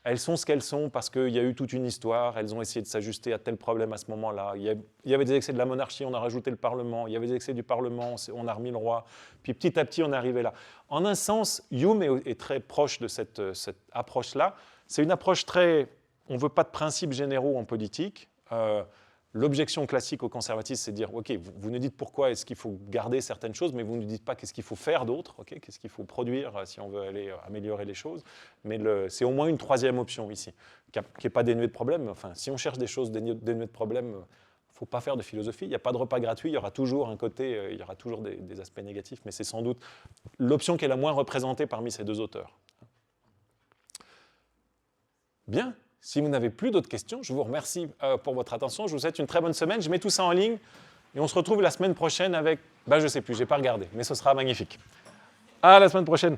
Elles sont ce qu'elles sont parce qu'il y a eu toute une histoire, elles ont essayé de s'ajuster à tel problème à ce moment-là. Il y avait des excès de la monarchie, on a rajouté le Parlement. Il y avait des excès du Parlement, on a remis le roi. Puis petit à petit, on est arrivé là. En un sens, Hume est très proche de cette approche-là. C'est une approche très... On ne veut pas de principes généraux en politique. L'objection classique au conservatisme, c'est de dire, OK, vous nous dites pourquoi est-ce qu'il faut garder certaines choses, mais vous ne nous dites pas qu'est-ce qu'il faut faire d'autre, okay, qu'est-ce qu'il faut produire si on veut aller améliorer les choses. Mais c'est au moins une troisième option ici, qui n'est pas dénuée de problèmes. Enfin, si on cherche des choses dénuées de problèmes, il ne faut pas faire de philosophie. Il n'y a pas de repas gratuit, il y aura toujours un côté, il y aura toujours des aspects négatifs, mais c'est sans doute l'option qui est la moins représentée parmi ces deux auteurs. Bien, si vous n'avez plus d'autres questions, je vous remercie pour votre attention. Je vous souhaite une très bonne semaine. Je mets tout ça en ligne et on se retrouve la semaine prochaine avec, je ne sais plus, je n'ai pas regardé, mais ce sera magnifique. À la semaine prochaine.